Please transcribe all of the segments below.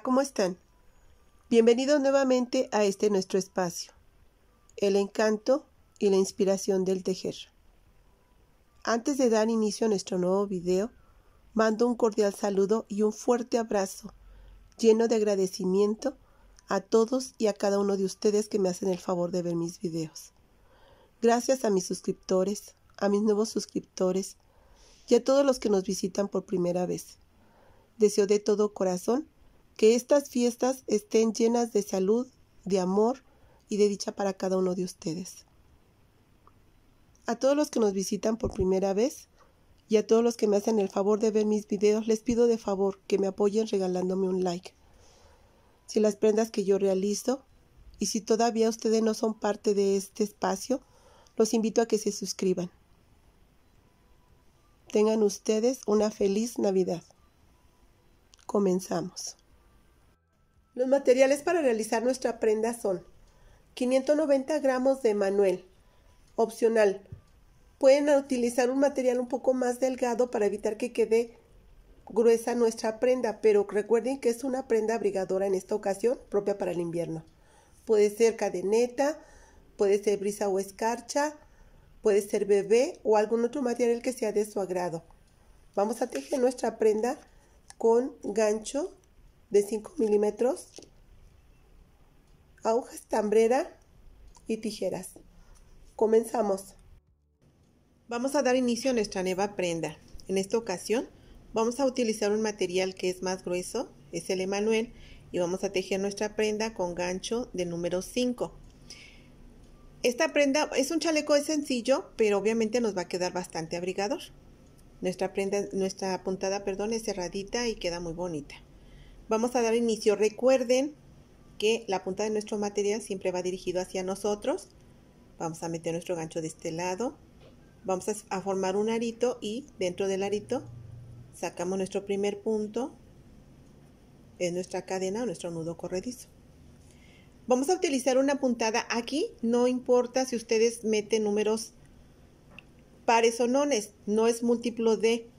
¿cómo están? Bienvenidos nuevamente a este nuestro espacio, el encanto y la inspiración del tejer. Antes de dar inicio a nuestro nuevo video, mando un cordial saludo y un fuerte abrazo, lleno de agradecimiento a todos y a cada uno de ustedes que me hacen el favor de ver mis videos. Gracias a mis suscriptores, a mis nuevos suscriptores y a todos los que nos visitan por primera vez. Deseo de todo corazón que estas fiestas estén llenas de salud, de amor y de dicha para cada uno de ustedes. A todos los que nos visitan por primera vez y a todos los que me hacen el favor de ver mis videos, les pido de favor que me apoyen regalándome un like. Si las prendas que yo realizo y si todavía ustedes no son parte de este espacio, los invito a que se suscriban. Tengan ustedes una feliz Navidad. Comenzamos. Los materiales para realizar nuestra prenda son 590 gramos de manuel, opcional. Pueden utilizar un material un poco más delgado para evitar que quede gruesa nuestra prenda, pero recuerden que es una prenda abrigadora en esta ocasión, propia para el invierno. Puede ser cadeneta, puede ser brisa o escarcha, puede ser bebé o algún otro material que sea de su agrado. Vamos a tejer nuestra prenda con gancho de 5 milímetros, aguja estambrera y tijeras. Comenzamos. Vamos a dar inicio a nuestra nueva prenda. En esta ocasión vamos a utilizar un material que es más grueso, es el emanuel, y vamos a tejer nuestra prenda con gancho de número 5. Esta prenda es un chaleco sencillo, pero obviamente nos va a quedar bastante abrigador. Nuestra puntada, es cerradita y queda muy bonita. Vamos a dar inicio. Recuerden que la punta de nuestro material siempre va dirigido hacia nosotros. Vamos a meter nuestro gancho de este lado. Vamos a formar un arito y dentro del arito sacamos nuestro primer punto. Es nuestra cadena o nuestro nudo corredizo. Vamos a utilizar una puntada. Aquí no importa si ustedes meten números pares o nones, no es múltiplo de.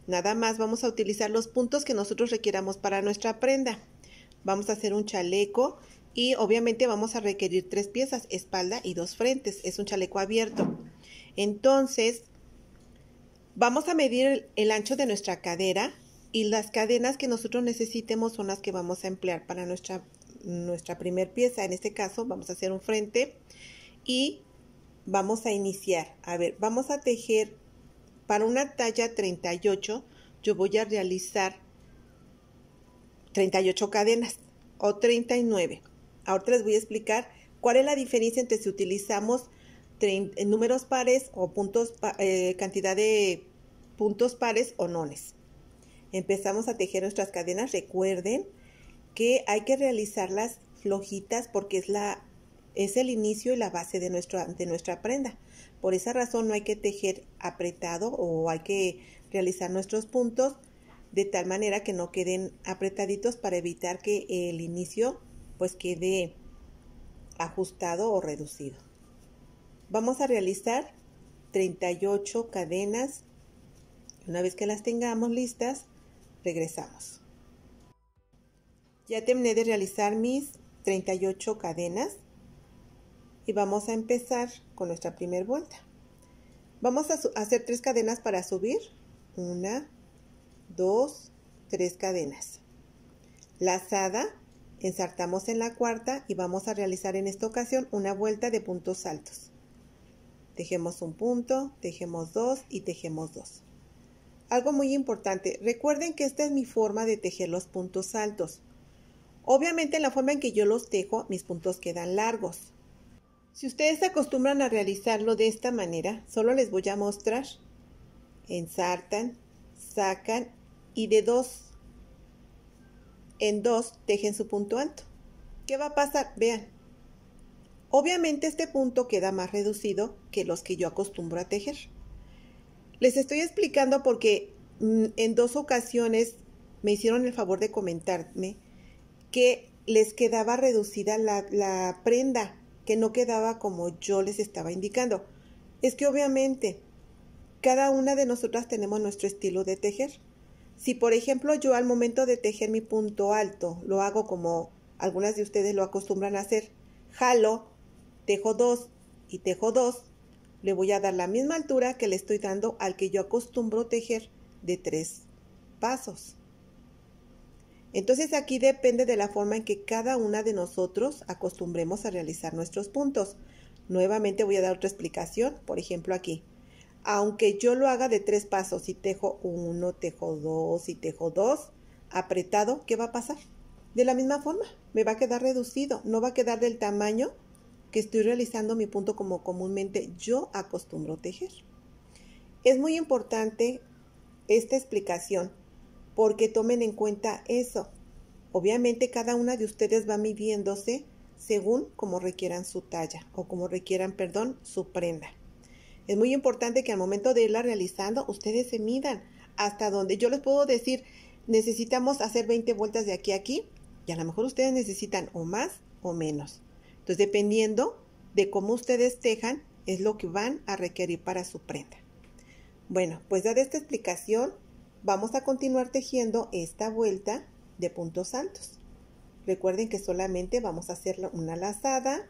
Nada más vamos a utilizar los puntos que nosotros requiramos para nuestra prenda. Vamos a hacer un chaleco y obviamente vamos a requerir 3 piezas, espalda y 2 frentes. Es un chaleco abierto. Entonces, vamos a medir el ancho de nuestra cadera y las cadenas que nosotros necesitemos son las que vamos a emplear para nuestra primer pieza. En este caso vamos a hacer un frente y vamos a iniciar. A ver, vamos a tejer para una talla 38. Yo voy a realizar 38 cadenas o 39. Ahorita les voy a explicar cuál es la diferencia entre si utilizamos números pares o puntos, cantidad de puntos pares o nones. Empezamos a tejer nuestras cadenas. Recuerden que hay que realizarlas flojitas porque es el inicio y la base de nuestra prenda. Por esa razón no hay que tejer apretado o hay que realizar nuestros puntos de tal manera que no queden apretaditos para evitar que el inicio pues quede ajustado o reducido. Vamos a realizar 38 cadenas. Una vez que las tengamos listas, regresamos. Ya terminé de realizar mis 38 cadenas. Y vamos a empezar con nuestra primera vuelta. Vamos a hacer 3 cadenas para subir. 1, 2, 3 cadenas. Lazada, ensartamos en la cuarta y vamos a realizar en esta ocasión una vuelta de puntos altos. Tejemos un punto, tejemos 2 y tejemos 2. Algo muy importante, recuerden que esta es mi forma de tejer los puntos altos. Obviamente en la forma en que yo los tejo, mis puntos quedan largos. Si ustedes se acostumbran a realizarlo de esta manera, solo les voy a mostrar. Ensartan, sacan y de 2 en 2 tejen su punto alto. ¿Qué va a pasar? Vean. Obviamente este punto queda más reducido que los que yo acostumbro a tejer. Les estoy explicando porque en 2 ocasiones me hicieron el favor de comentarme que les quedaba reducida la prenda, que no quedaba como yo les estaba indicando. Es que obviamente cada una de nosotras tenemos nuestro estilo de tejer. Si por ejemplo yo al momento de tejer mi punto alto lo hago como algunas de ustedes lo acostumbran a hacer, jalo, tejo 2 y tejo 2, le voy a dar la misma altura que le estoy dando al que yo acostumbro tejer de 3 pasos. Entonces aquí depende de la forma en que cada una de nosotros acostumbremos a realizar nuestros puntos. Nuevamente voy a dar otra explicación, por ejemplo aquí. Aunque yo lo haga de 3 pasos y tejo 1, tejo 2 y tejo 2, apretado, ¿qué va a pasar? De la misma forma, me va a quedar reducido, no va a quedar del tamaño que estoy realizando mi punto como comúnmente yo acostumbro tejer. Es muy importante esta explicación porque tomen en cuenta eso. Obviamente cada una de ustedes va midiéndose según como requieran su talla o como requieran, su prenda. Es muy importante que al momento de irla realizando ustedes se midan hasta donde yo les puedo decir necesitamos hacer 20 vueltas de aquí a aquí y a lo mejor ustedes necesitan o más o menos. Entonces dependiendo de cómo ustedes tejan es lo que van a requerir para su prenda. Bueno, pues dada esta explicación vamos a continuar tejiendo esta vuelta de puntos altos. Recuerden que solamente vamos a hacer una lazada,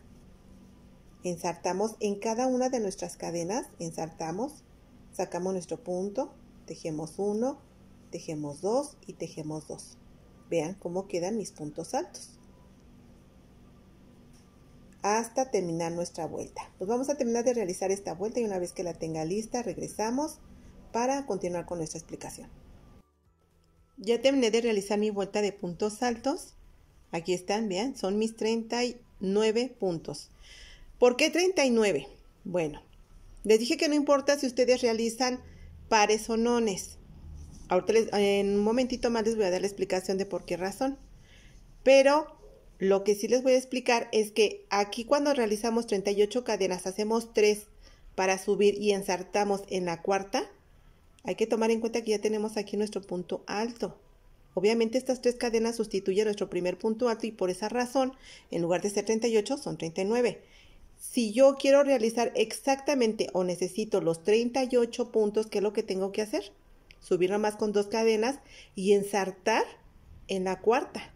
ensartamos en cada una de nuestras cadenas, ensartamos, sacamos nuestro punto, tejemos 1, tejemos 2 y tejemos 2. Vean cómo quedan mis puntos altos. Hasta terminar nuestra vuelta. Pues vamos a terminar de realizar esta vuelta y una vez que la tenga lista regresamos para continuar con nuestra explicación. Ya terminé de realizar mi vuelta de puntos altos. Aquí están, vean, son mis 39 puntos. ¿Por qué 39? Bueno, les dije que no importa si ustedes realizan pares o nones. Ahorita en un momentito más les voy a dar la explicación de por qué razón. Pero lo que sí les voy a explicar es que aquí cuando realizamos 38 cadenas, hacemos 3 para subir y ensartamos en la cuarta. Hay que tomar en cuenta que ya tenemos aquí nuestro punto alto. Obviamente estas 3 cadenas sustituyen nuestro primer punto alto y por esa razón, en lugar de ser 38, son 39. Si yo quiero realizar exactamente o necesito los 38 puntos, ¿qué es lo que tengo que hacer? Subir nomás con 2 cadenas y ensartar en la cuarta.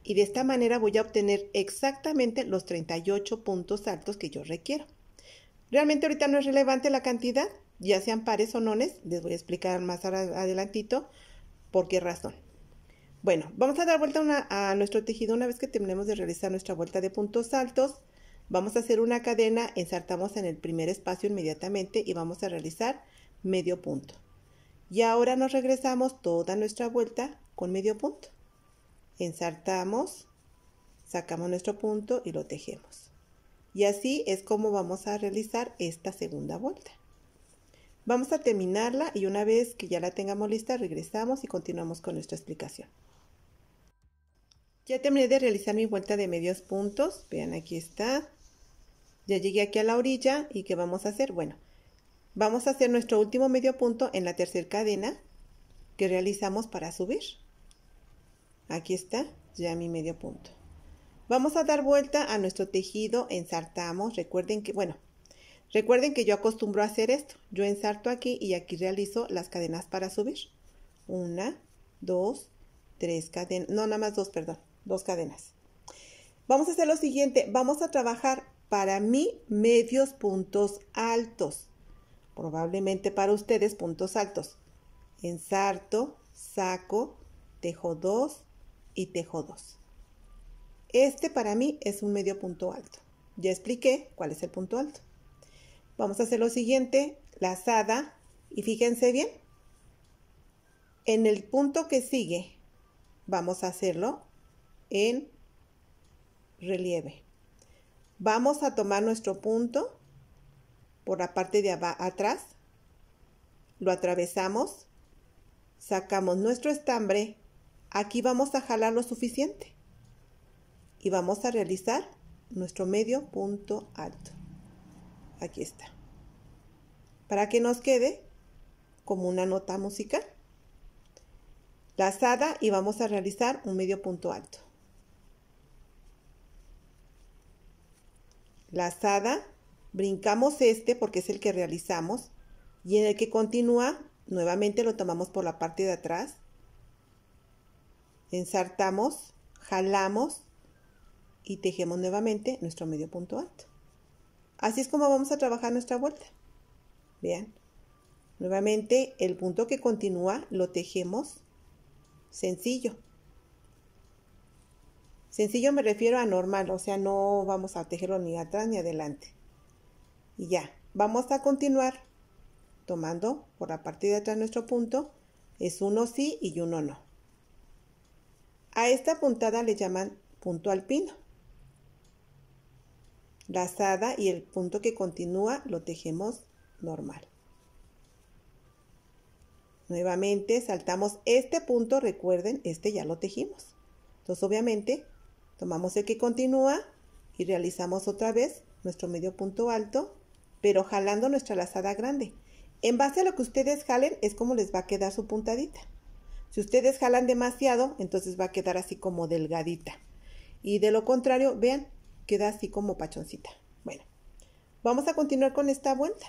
Y de esta manera voy a obtener exactamente los 38 puntos altos que yo requiero. Realmente ahorita no es relevante la cantidad, ya sean pares o nones, les voy a explicar más adelantito por qué razón. Bueno, vamos a dar vuelta a nuestro tejido una vez que terminemos de realizar nuestra vuelta de puntos altos. Vamos a hacer una cadena, ensartamos en el primer espacio inmediatamente y vamos a realizar medio punto. Y ahora nos regresamos toda nuestra vuelta con medio punto. Ensartamos, sacamos nuestro punto y lo tejemos. Y así es como vamos a realizar esta segunda vuelta. Vamos a terminarla y una vez que ya la tengamos lista, regresamos y continuamos con nuestra explicación. Ya terminé de realizar mi vuelta de medios puntos. Vean, aquí está. Ya llegué aquí a la orilla y ¿qué vamos a hacer? Bueno, vamos a hacer nuestro último medio punto en la tercera cadena que realizamos para subir. Aquí está ya mi medio punto. Vamos a dar vuelta a nuestro tejido, ensartamos. Recuerden que yo acostumbro a hacer esto. Yo ensarto aquí y aquí realizo las cadenas para subir. 1, 2, 3 cadenas. No, nada más 2, perdón. 2 cadenas. Vamos a hacer lo siguiente. Vamos a trabajar para mí medios puntos altos. Probablemente para ustedes puntos altos. Ensarto, saco, tejo 2 y tejo 2. Este para mí es un medio punto alto. Ya expliqué cuál es el punto alto. Vamos a hacer lo siguiente, lazada, y fíjense bien, en el punto que sigue vamos a hacerlo en relieve. Vamos a tomar nuestro punto por la parte de atrás, lo atravesamos, sacamos nuestro estambre, aquí vamos a jalar lo suficiente y vamos a realizar nuestro medio punto alto. Aquí está. Para que nos quede como una nota musical. Lazada y vamos a realizar un medio punto alto. Lazada, brincamos este porque es el que realizamos y en el que continúa, nuevamente lo tomamos por la parte de atrás, ensartamos, jalamos y tejemos nuevamente nuestro medio punto alto. Así es como vamos a trabajar nuestra vuelta. Vean, nuevamente el punto que continúa lo tejemos sencillo. Sencillo me refiero a normal, o sea, no vamos a tejerlo ni atrás ni adelante. Y ya, vamos a continuar tomando por la parte de atrás nuestro punto, es uno sí y uno no. A esta puntada le llaman punto alpino. Lazada y el punto que continúa lo tejemos normal. Nuevamente saltamos este punto, recuerden, este ya lo tejimos. Entonces obviamente tomamos el que continúa y realizamos otra vez nuestro medio punto alto, pero jalando nuestra lazada grande. En base a lo que ustedes jalen es como les va a quedar su puntadita. Si ustedes jalan demasiado, entonces va a quedar así como delgadita. Y de lo contrario, vean, queda así como pachoncita. Bueno, vamos a continuar con esta vuelta.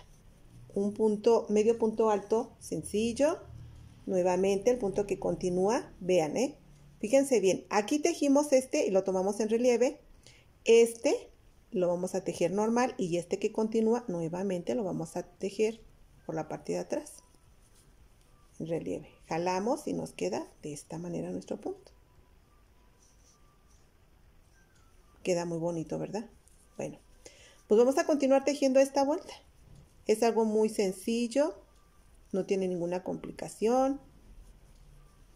Un punto, medio punto alto sencillo. Nuevamente el punto que continúa, vean, fíjense bien, aquí tejimos este y lo tomamos en relieve. Este lo vamos a tejer normal y este que continúa nuevamente lo vamos a tejer por la parte de atrás. En relieve. Jalamos y nos queda de esta manera nuestro punto. Queda muy bonito, ¿verdad? Bueno, pues vamos a continuar tejiendo esta vuelta. Es algo muy sencillo, no tiene ninguna complicación.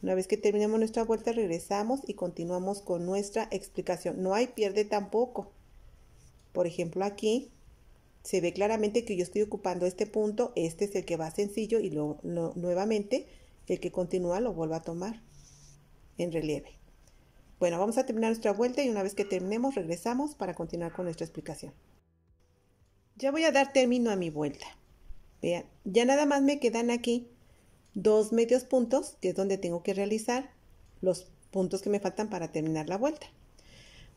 Una vez que terminemos nuestra vuelta, regresamos y continuamos con nuestra explicación. No hay pierde tampoco. Por ejemplo, aquí se ve claramente que yo estoy ocupando este punto. Este es el que va sencillo y nuevamente el que continúa lo vuelvo a tomar en relieve. Bueno, vamos a terminar nuestra vuelta y una vez que terminemos regresamos para continuar con nuestra explicación. Ya voy a dar término a mi vuelta. Vean, ya nada más me quedan aquí 2 medios puntos, que es donde tengo que realizar los puntos que me faltan para terminar la vuelta.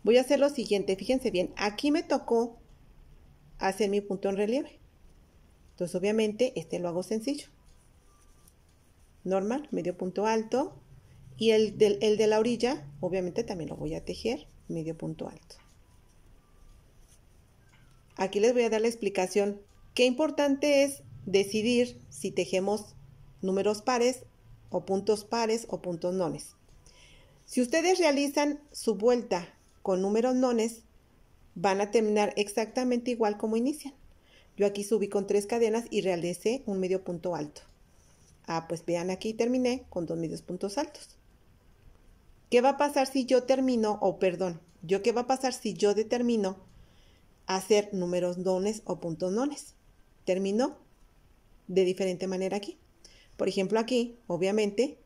Voy a hacer lo siguiente, fíjense bien, aquí me tocó hacer mi punto en relieve. Entonces obviamente este lo hago sencillo. Normal, medio punto alto. Y el de la orilla, obviamente también lo voy a tejer medio punto alto. Aquí les voy a dar la explicación. Qué importante es decidir si tejemos números pares o puntos nones. Si ustedes realizan su vuelta con números nones, van a terminar exactamente igual como inician. Yo aquí subí con 3 cadenas y realicé un medio punto alto. Pues vean, aquí terminé con 2 medios puntos altos. ¿Qué va a pasar si yo termino, qué va a pasar si yo determino hacer números nones o puntos nones? Termino de diferente manera aquí. Por ejemplo, aquí, obviamente,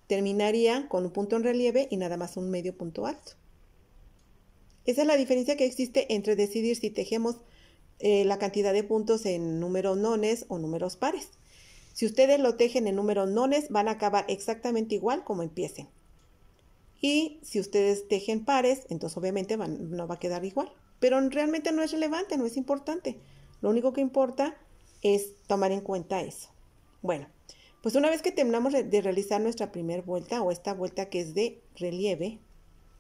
terminaría con un punto en relieve y nada más un medio punto alto. Esa es la diferencia que existe entre decidir si tejemos la cantidad de puntos en números nones o números pares. Si ustedes lo tejen en números nones, van a acabar exactamente igual como empiecen. Y si ustedes tejen pares, entonces obviamente no va a quedar igual. Pero realmente no es relevante, no es importante. Lo único que importa es tomar en cuenta eso. Bueno, pues una vez que terminamos de realizar nuestra primera vuelta o esta vuelta que es de relieve,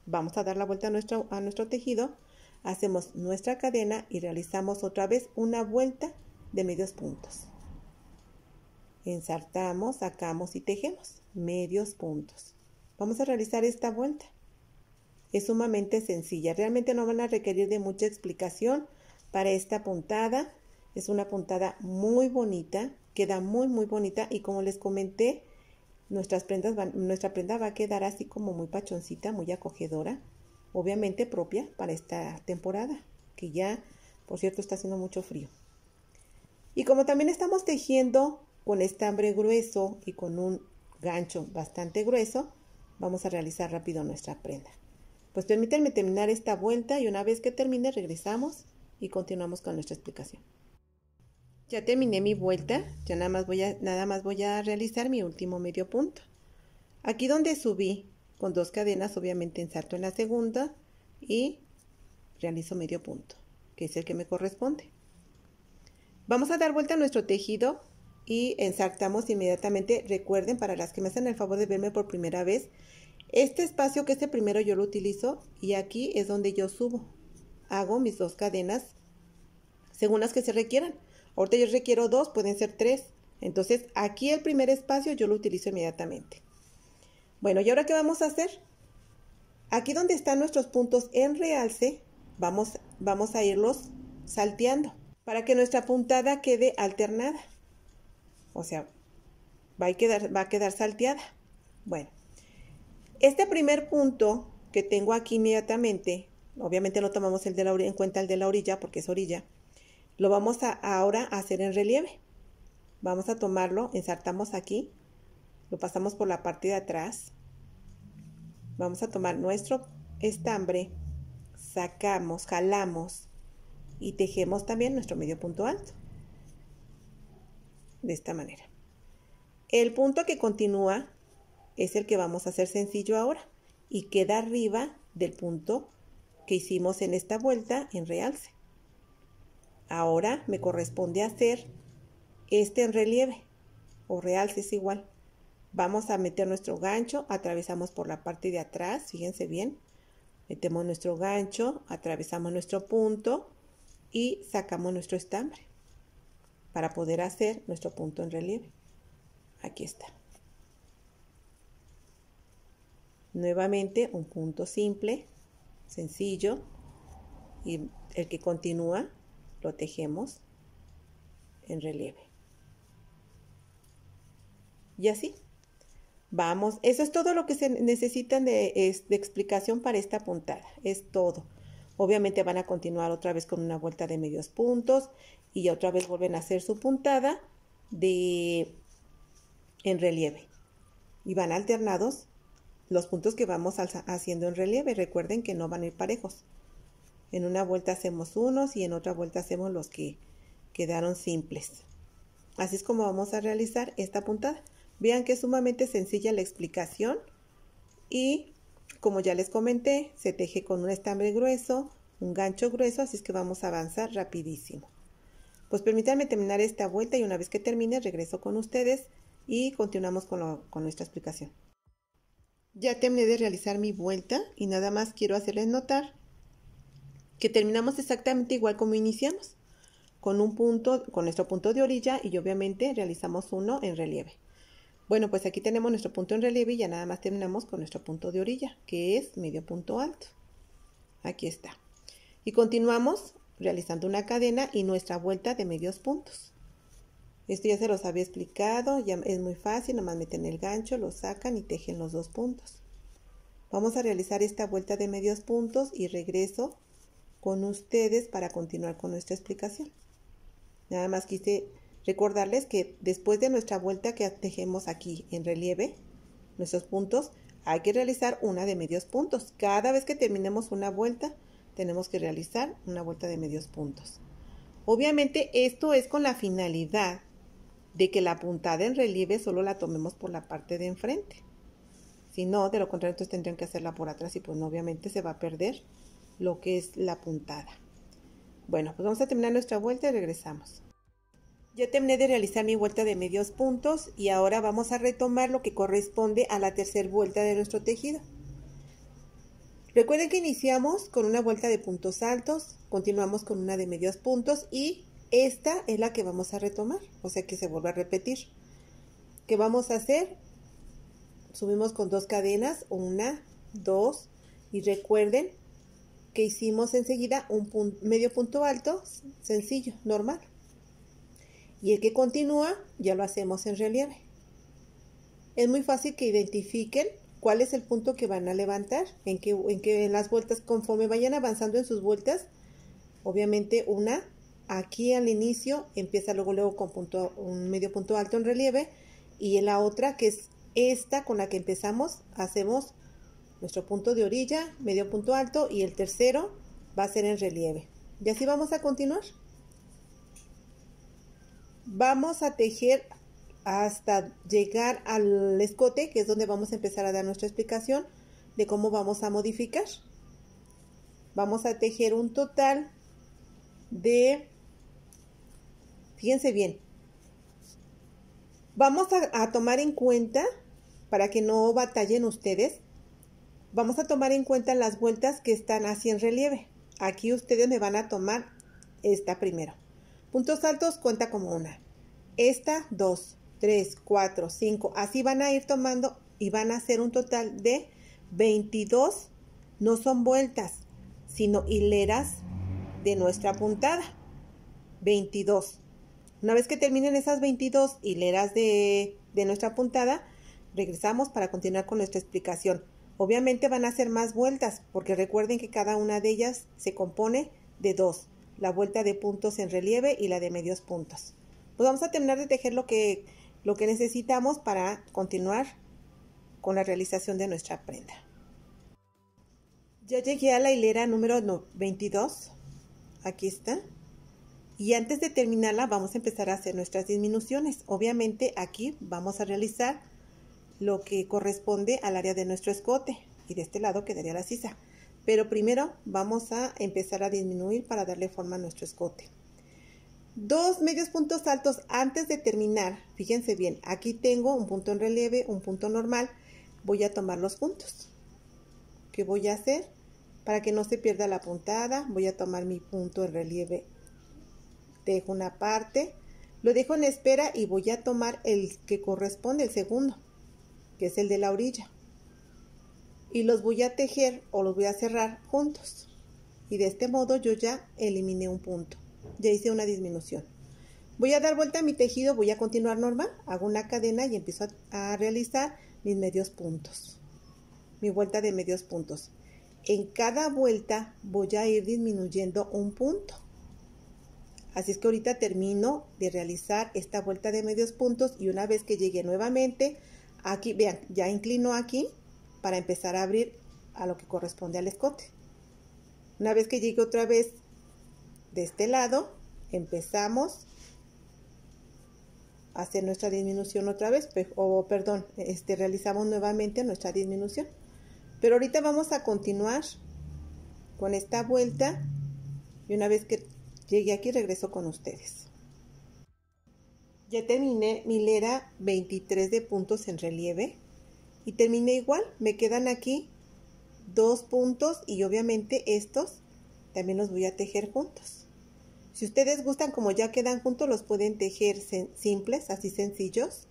vamos a dar la vuelta a nuestro tejido, hacemos nuestra cadena y realizamos otra vez una vuelta de medios puntos. Ensartamos, sacamos y tejemos medios puntos. Vamos a realizar esta vuelta. Es sumamente sencilla. Realmente no van a requerir de mucha explicación para esta puntada. Es una puntada muy bonita. Queda muy bonita. Y como les comenté, nuestra prenda va a quedar así como muy pachoncita, muy acogedora. Obviamente propia para esta temporada. Que ya, por cierto, está haciendo mucho frío. Y como también estamos tejiendo con estambre grueso y con un gancho bastante grueso, vamos a realizar rápido nuestra prenda. Pues permítanme terminar esta vuelta y una vez que termine regresamos y continuamos con nuestra explicación. Ya terminé mi vuelta, ya nada más voy a realizar mi último medio punto. Aquí donde subí con 2 cadenas, obviamente ensarto en la segunda y realizo medio punto, que es el que me corresponde. Vamos a dar vuelta a nuestro tejido y ensartamos inmediatamente. Recuerden, para las que me hacen el favor de verme por primera vez, Este espacio que es el primero yo lo utilizo y aquí es donde yo subo. Hago mis 2 cadenas según las que se requieran. Ahorita yo requiero 2, pueden ser 3. Entonces aquí el primer espacio yo lo utilizo inmediatamente. Bueno, ¿y ahora qué vamos a hacer? Aquí donde están nuestros puntos en realce, vamos a irlos salteando para que nuestra puntada quede alternada. O sea, va a quedar salteada. Bueno, este primer punto que tengo aquí inmediatamente, obviamente no tomamos en cuenta el de la orilla porque es orilla, lo vamos a ahora hacer en relieve. Vamos a tomarlo, ensartamos aquí, lo pasamos por la parte de atrás. Vamos a tomar nuestro estambre, sacamos, jalamos y tejemos también nuestro medio punto alto. De esta manera. El punto que continúa es el que vamos a hacer sencillo ahora y queda arriba del punto que hicimos en esta vuelta en realce. Ahora me corresponde hacer este en relieve o realce es igual. Vamos a meter nuestro gancho, atravesamos por la parte de atrás, fíjense bien, metemos nuestro gancho, atravesamos nuestro punto y sacamos nuestro estambre para poder hacer nuestro punto en relieve. Aquí está. Nuevamente un punto simple, sencillo, y el que continúa lo tejemos en relieve. Y así. Vamos, eso es todo lo que se necesitan de explicación para esta puntada, es todo. Obviamente van a continuar otra vez con una vuelta de medios puntos y otra vez vuelven a hacer su puntada en relieve. Y van alternados los puntos que vamos haciendo en relieve. Recuerden que no van a ir parejos. En una vuelta hacemos unos y en otra vuelta hacemos los que quedaron simples. Así es como vamos a realizar esta puntada. Vean que es sumamente sencilla la explicación y como ya les comenté, se teje con un estambre grueso, un gancho grueso, así es que vamos a avanzar rapidísimo. Pues permítanme terminar esta vuelta y una vez que termine regreso con ustedes y continuamos con nuestra explicación. Ya terminé de realizar mi vuelta y nada más quiero hacerles notar que terminamos exactamente igual como iniciamos, con nuestro punto de orilla y obviamente realizamos uno en relieve. Bueno, pues aquí tenemos nuestro punto en relieve y ya nada más terminamos con nuestro punto de orilla, que es medio punto alto. Aquí está. Y continuamos realizando una cadena y nuestra vuelta de medios puntos. Esto ya se los había explicado, ya es muy fácil, nomás meten el gancho, lo sacan y tejen los 2 puntos. Vamos a realizar esta vuelta de medios puntos y regreso con ustedes para continuar con nuestra explicación. Nada más quise recordarles que después de nuestra vuelta que tejemos aquí en relieve, nuestros puntos, hay que realizar una de medios puntos. Cada vez que terminemos una vuelta, tenemos que realizar una vuelta de medios puntos. Obviamente esto es con la finalidad de que la puntada en relieve solo la tomemos por la parte de enfrente. Si no, de lo contrario, entonces tendrían que hacerla por atrás y pues no, obviamente se va a perder lo que es la puntada. Bueno, pues vamos a terminar nuestra vuelta y regresamos. Ya terminé de realizar mi vuelta de medios puntos y ahora vamos a retomar lo que corresponde a la tercera vuelta de nuestro tejido. Recuerden que iniciamos con una vuelta de puntos altos, continuamos con una de medios puntos y esta es la que vamos a retomar, o sea que se vuelve a repetir. ¿Qué vamos a hacer? Subimos con 2 cadenas, 1, 2 y recuerden que hicimos enseguida un medio punto alto sencillo, normal. Y el que continúa ya lo hacemos en relieve. Es muy fácil que identifiquen cuál es el punto que van a levantar, en las vueltas, conforme vayan avanzando en sus vueltas, obviamente una aquí al inicio empieza luego con un medio punto alto en relieve y en la otra que es esta con la que empezamos hacemos nuestro punto de orilla, medio punto alto y el tercero va a ser en relieve. Y así vamos a continuar. Vamos a tejer hasta llegar al escote, que es donde vamos a empezar a dar nuestra explicación de cómo vamos a modificar. Vamos a tejer un total de, fíjense bien, vamos a tomar en cuenta, para que no batallen ustedes, Vamos a tomar en cuenta las vueltas que están así en relieve. Aquí ustedes me van a tomar esta primero. Puntos altos cuenta como una. Esta 2, 3, 4, 5. Así van a ir tomando y van a hacer un total de 22. No son vueltas, sino hileras de nuestra puntada. 22. Una vez que terminen esas 22 hileras de nuestra puntada, regresamos para continuar con nuestra explicación. Obviamente van a hacer más vueltas, porque recuerden que cada una de ellas se compone de dos. La vuelta de puntos en relieve y la de medios puntos. Pues vamos a terminar de tejer lo que necesitamos para continuar con la realización de nuestra prenda. Ya llegué a la hilera número 22. Aquí está. Y antes de terminarla vamos a empezar a hacer nuestras disminuciones. Obviamente aquí vamos a realizar lo que corresponde al área de nuestro escote. Y de este lado quedaría la sisa. Pero primero vamos a empezar a disminuir para darle forma a nuestro escote. 2 medios puntos altos antes de terminar. Fíjense bien, aquí tengo un punto en relieve, un punto normal. Voy a tomar los puntos. ¿Qué voy a hacer? Para que no se pierda la puntada, voy a tomar mi punto en relieve. Dejo una parte, lo dejo en espera y voy a tomar el que corresponde, el segundo, que es el de la orilla. Y los voy a tejer o los voy a cerrar juntos. Y de este modo yo ya eliminé un punto. Ya hice una disminución. Voy a dar vuelta a mi tejido, voy a continuar normal. Hago una cadena y empiezo a realizar mis medios puntos. Mi vuelta de medios puntos. En cada vuelta voy a ir disminuyendo un punto. Así es que ahorita termino de realizar esta vuelta de medios puntos y una vez que llegue nuevamente, aquí, vean, ya inclino aquí para empezar a abrir a lo que corresponde al escote. Una vez que llegue otra vez de este lado, empezamos a hacer nuestra disminución otra vez, realizamos nuevamente nuestra disminución. Pero ahorita vamos a continuar con esta vuelta y una vez que llegué aquí regreso con ustedes. Ya terminé mi hilera 23 de puntos en relieve y terminé igual. Me quedan aquí 2 puntos y obviamente estos también los voy a tejer juntos. Si ustedes gustan, como ya quedan juntos, los pueden tejer simples, así sencillos,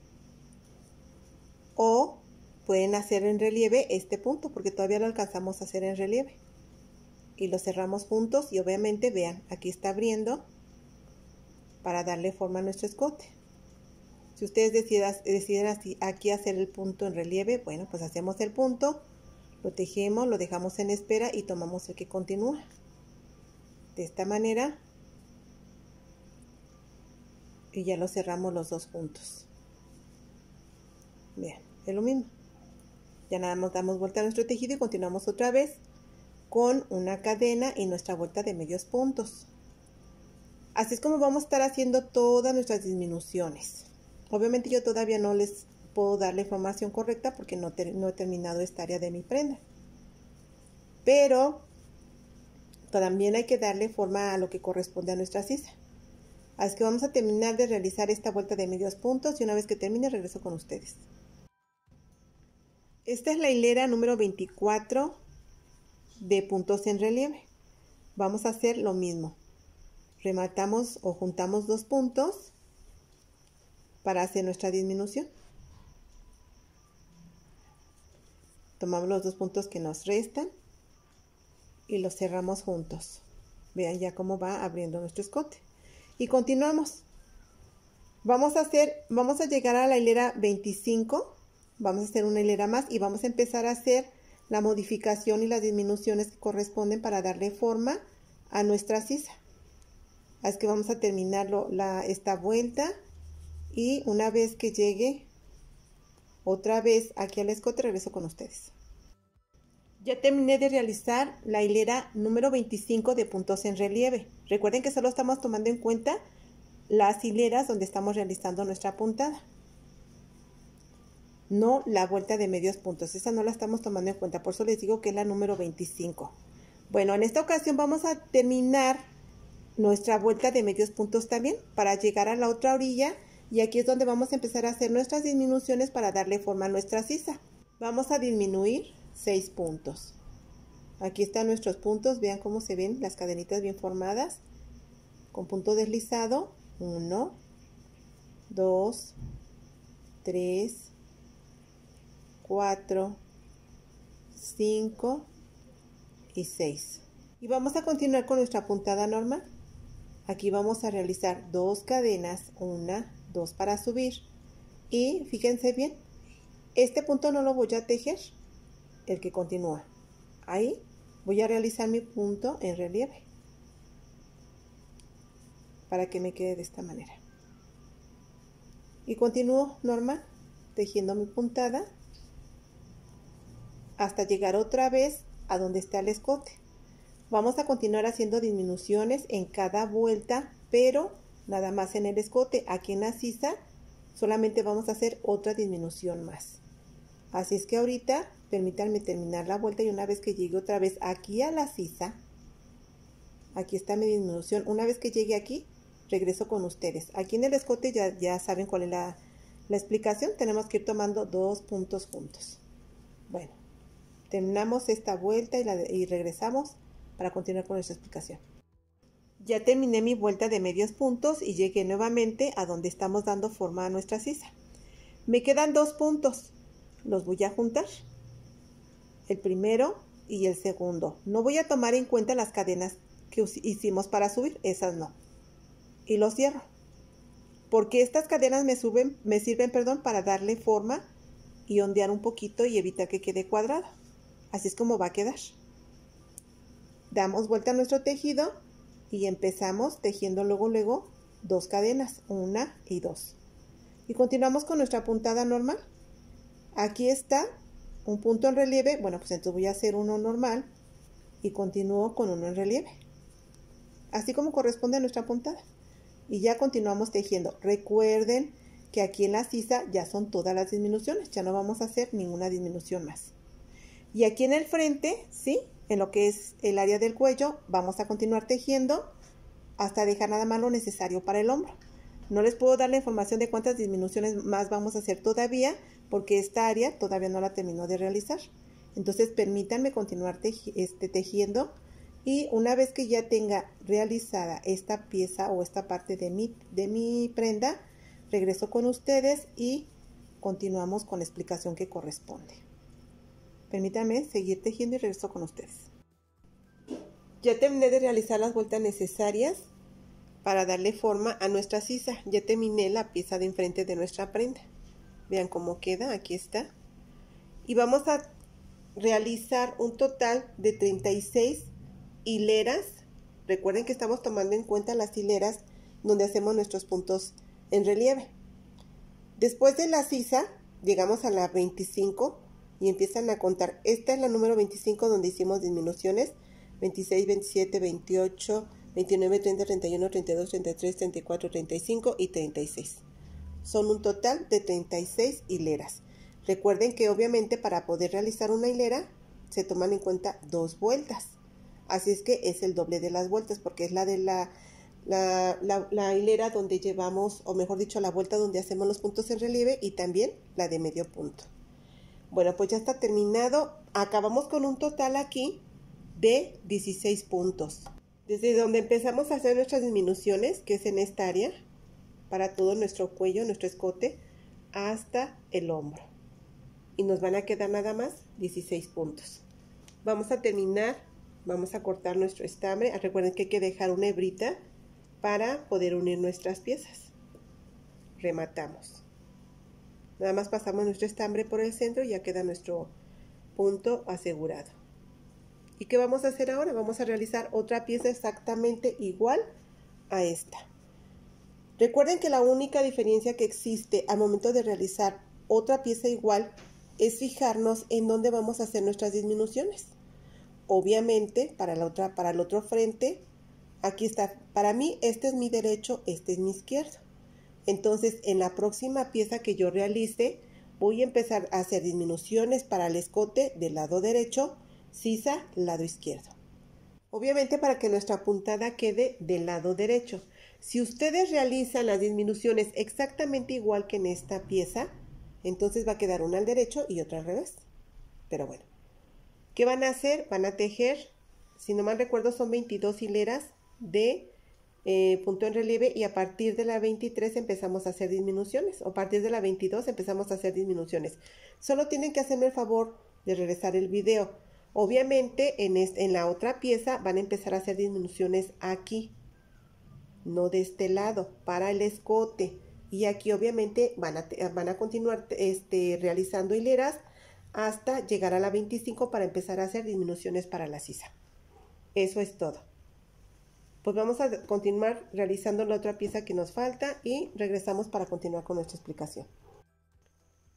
o pueden hacer en relieve este punto porque todavía lo alcanzamos a hacer en relieve. Y lo cerramos juntos y obviamente vean, aquí está abriendo para darle forma a nuestro escote. Si ustedes deciden aquí hacer el punto en relieve, bueno, pues hacemos el punto, lo tejemos, lo dejamos en espera y tomamos el que continúa. De esta manera. Y ya lo cerramos los dos juntos. Vean, es lo mismo. Ya nada más damos vuelta a nuestro tejido y continuamos otra vez con una cadena y nuestra vuelta de medios puntos. Así es como vamos a estar haciendo todas nuestras disminuciones. Obviamente yo todavía no les puedo dar la información correcta porque no he terminado esta área de mi prenda. Pero también hay que darle forma a lo que corresponde a nuestra sisa. Así que vamos a terminar de realizar esta vuelta de medios puntos y una vez que termine regreso con ustedes. Esta es la hilera número 24 de puntos en relieve. Vamos a hacer lo mismo. Rematamos o juntamos 2 puntos para hacer nuestra disminución. Tomamos los 2 puntos que nos restan y los cerramos juntos. Vean ya cómo va abriendo nuestro escote. Y continuamos. Vamos a llegar a la hilera 25. Vamos a hacer una hilera más y vamos a empezar a hacer la modificación y las disminuciones que corresponden para darle forma a nuestra sisa. Así que vamos a terminar esta vuelta y una vez que llegue otra vez aquí al escote regreso con ustedes. Ya terminé de realizar la hilera número 25 de puntos en relieve. Recuerden que solo estamos tomando en cuenta las hileras donde estamos realizando nuestra puntada. No la vuelta de medios puntos, esa no la estamos tomando en cuenta, por eso les digo que es la número 25. Bueno, en esta ocasión vamos a terminar nuestra vuelta de medios puntos también para llegar a la otra orilla y aquí es donde vamos a empezar a hacer nuestras disminuciones para darle forma a nuestra sisa. Vamos a disminuir 6 puntos. Aquí están nuestros puntos, vean cómo se ven las cadenitas bien formadas, con punto deslizado, 1, 2, 3, 4, 5 y 6. Y vamos a continuar con nuestra puntada normal. Aquí vamos a realizar 2 cadenas, 1, 2 para subir. Y fíjense bien, este punto no lo voy a tejer, el que continúa. Ahí voy a realizar mi punto en relieve para que me quede de esta manera. Y continúo normal, tejiendo mi puntada hasta llegar otra vez a donde está el escote. Vamos a continuar haciendo disminuciones en cada vuelta, pero nada más en el escote. Aquí en la sisa solamente vamos a hacer otra disminución más. Así es que ahorita permítanme terminar la vuelta y una vez que llegue otra vez aquí a la sisa, aquí está mi disminución. Una vez que llegue aquí, regreso con ustedes. Aquí en el escote ya saben cuál es la explicación. Tenemos que ir tomando 2 puntos juntos. Bueno, terminamos esta vuelta y regresamos para continuar con nuestra explicación. Ya terminé mi vuelta de medios puntos y llegué nuevamente a donde estamos dando forma a nuestra sisa. Me quedan 2 puntos. Los voy a juntar. El primero y el segundo. No voy a tomar en cuenta las cadenas que hicimos para subir, esas no. Y los cierro. Porque estas cadenas me sirven, para darle forma y ondear un poquito y evitar que quede cuadrado. Así es como va a quedar. Damos vuelta a nuestro tejido y empezamos tejiendo luego 2 cadenas, 1 y 2. Y continuamos con nuestra puntada normal. Aquí está un punto en relieve, bueno, pues entonces voy a hacer uno normal y continúo con uno en relieve. Así como corresponde a nuestra puntada. Y ya continuamos tejiendo. Recuerden que aquí en la sisa ya son todas las disminuciones, ya no vamos a hacer ninguna disminución más. Y aquí en el frente, ¿sí? En lo que es el área del cuello, vamos a continuar tejiendo hasta dejar nada más lo necesario para el hombro. No les puedo dar la información de cuántas disminuciones más vamos a hacer todavía, porque esta área todavía no la termino de realizar. Entonces permítanme continuar tejiendo y una vez que ya tenga realizada esta pieza o esta parte de mi prenda, regreso con ustedes y continuamos con la explicación que corresponde. Permítanme seguir tejiendo y regreso con ustedes. Ya terminé de realizar las vueltas necesarias para darle forma a nuestra sisa. Ya terminé la pieza de enfrente de nuestra prenda. Vean cómo queda, aquí está. Y vamos a realizar un total de 36 hileras. Recuerden que estamos tomando en cuenta las hileras donde hacemos nuestros puntos en relieve. Después de la sisa, llegamos a la 25 y empiezan a contar. Esta es la número 25 donde hicimos disminuciones. 26, 27, 28, 29, 30, 31, 32, 33, 34, 35 y 36. Son un total de 36 hileras. Recuerden que obviamente para poder realizar una hilera se toman en cuenta 2 vueltas. Así es que es el doble de las vueltas porque es la de la hilera donde llevamos, o mejor dicho, la vuelta donde hacemos los puntos en relieve y también la de medio punto. Bueno, pues ya está terminado. Acabamos con un total aquí de 16 puntos. Desde donde empezamos a hacer nuestras disminuciones, que es en esta área, para todo nuestro cuello, nuestro escote, hasta el hombro. Y nos van a quedar nada más 16 puntos. Vamos a terminar, vamos a cortar nuestro estambre. Recuerden que hay que dejar una hebrita para poder unir nuestras piezas. Rematamos. Nada más pasamos nuestro estambre por el centro y ya queda nuestro punto asegurado. ¿Y qué vamos a hacer ahora? Vamos a realizar otra pieza exactamente igual a esta. Recuerden que la única diferencia que existe al momento de realizar otra pieza igual es fijarnos en dónde vamos a hacer nuestras disminuciones. Obviamente, para el otro frente, aquí está. Para mí, este es mi derecho, este es mi izquierdo. Entonces, en la próxima pieza que yo realice, voy a empezar a hacer disminuciones para el escote del lado derecho, sisa, lado izquierdo. Obviamente para que nuestra puntada quede del lado derecho. Si ustedes realizan las disminuciones exactamente igual que en esta pieza, entonces va a quedar una al derecho y otra al revés. Pero bueno, ¿Qué van a hacer? Van a tejer, si no mal recuerdo, son 22 hileras de punto en relieve, y a partir de la 23 empezamos a hacer disminuciones, o a partir de la 22 empezamos a hacer disminuciones. Solo tienen que hacerme el favor de regresar el video. Obviamente en la otra pieza van a empezar a hacer disminuciones aquí, no de este lado, para el escote. Y aquí obviamente van a continuar realizando hileras hasta llegar a la 25 para empezar a hacer disminuciones para la sisa. Eso es todo. Pues vamos a continuar realizando la otra pieza que nos falta y regresamos para continuar con nuestra explicación.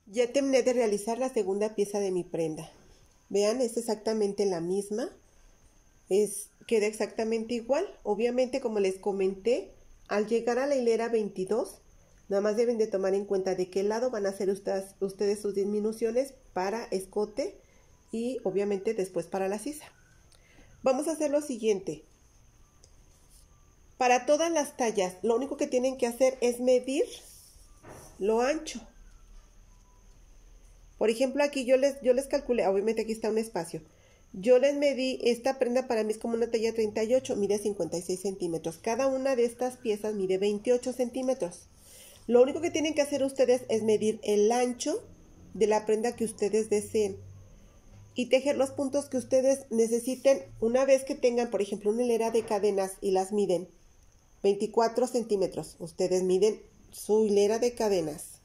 Ya terminé de realizar la segunda pieza de mi prenda. Vean, es exactamente la misma. Queda exactamente igual. Obviamente, como les comenté, al llegar a la hilera 22, nada más deben de tomar en cuenta de qué lado van a hacer ustedes sus disminuciones para escote y obviamente después para la sisa. Vamos a hacer lo siguiente. Para todas las tallas, lo único que tienen que hacer es medir lo ancho. Por ejemplo, aquí yo les calculé, obviamente aquí está un espacio. Yo les medí, esta prenda para mí es como una talla 38, mide 56 centímetros. Cada una de estas piezas mide 28 centímetros. Lo único que tienen que hacer ustedes es medir el ancho de la prenda que ustedes deseen y tejer los puntos que ustedes necesiten. Una vez que tengan, por ejemplo, una hilera de cadenas y las miden 24 centímetros, ustedes miden su hilera de cadenas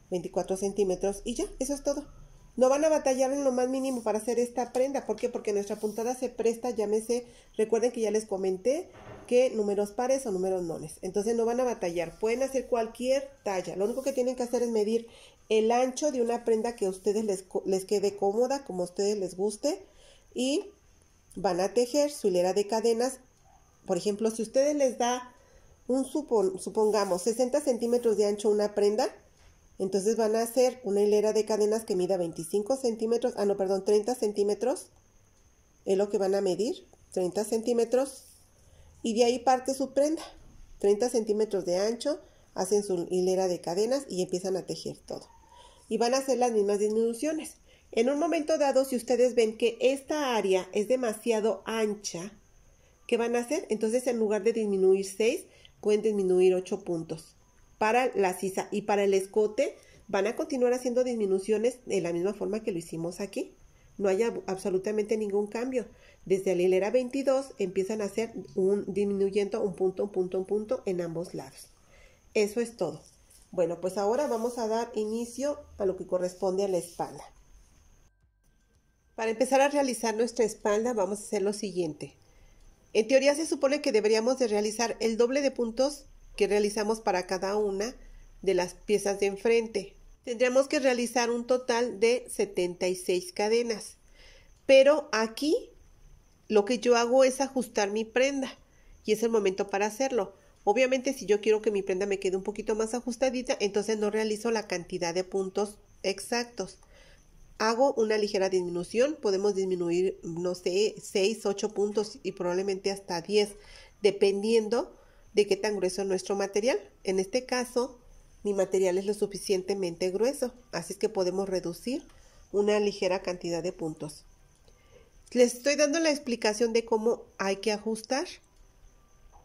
24 centímetros y ya, eso es todo. No van a batallar en lo más mínimo para hacer esta prenda. ¿Por qué? Porque nuestra puntada se presta, llámese, recuerden que ya les comenté que números pares o números nones. Entonces no van a batallar, pueden hacer cualquier talla. Lo único que tienen que hacer es medir el ancho de una prenda que a ustedes les quede cómoda, como a ustedes les guste, y van a tejer su hilera de cadenas. Por ejemplo, si ustedes les da supongamos 60 centímetros de ancho una prenda, entonces van a hacer una hilera de cadenas que mida 25 centímetros, 30 centímetros, es lo que van a medir, 30 centímetros, y de ahí parte su prenda, 30 centímetros de ancho, hacen su hilera de cadenas y empiezan a tejer todo. Y van a hacer las mismas disminuciones. En un momento dado, si ustedes ven que esta área es demasiado ancha, ¿qué van a hacer? Entonces, en lugar de disminuir 6, pueden disminuir 8 puntos. Para la sisa y para el escote, van a continuar haciendo disminuciones de la misma forma que lo hicimos aquí. No hay absolutamente ningún cambio. Desde la hilera 22 empiezan a hacer disminuyendo un punto en ambos lados. Eso es todo. Bueno, pues ahora vamos a dar inicio a lo que corresponde a la espalda. Para empezar a realizar nuestra espalda vamos a hacer lo siguiente. En teoría se supone que deberíamos de realizar el doble de puntos que realizamos para cada una de las piezas de enfrente. Tendríamos que realizar un total de 76 cadenas. Pero aquí lo que yo hago es ajustar mi prenda y es el momento para hacerlo. Obviamente, si yo quiero que mi prenda me quede un poquito más ajustadita, entonces no realizo la cantidad de puntos exactos. Hago una ligera disminución, podemos disminuir, no sé, 6, 8 puntos y probablemente hasta 10, dependiendo de qué tan grueso es nuestro material. En este caso, mi material es lo suficientemente grueso, así es que podemos reducir una ligera cantidad de puntos. Les estoy dando la explicación de cómo hay que ajustar.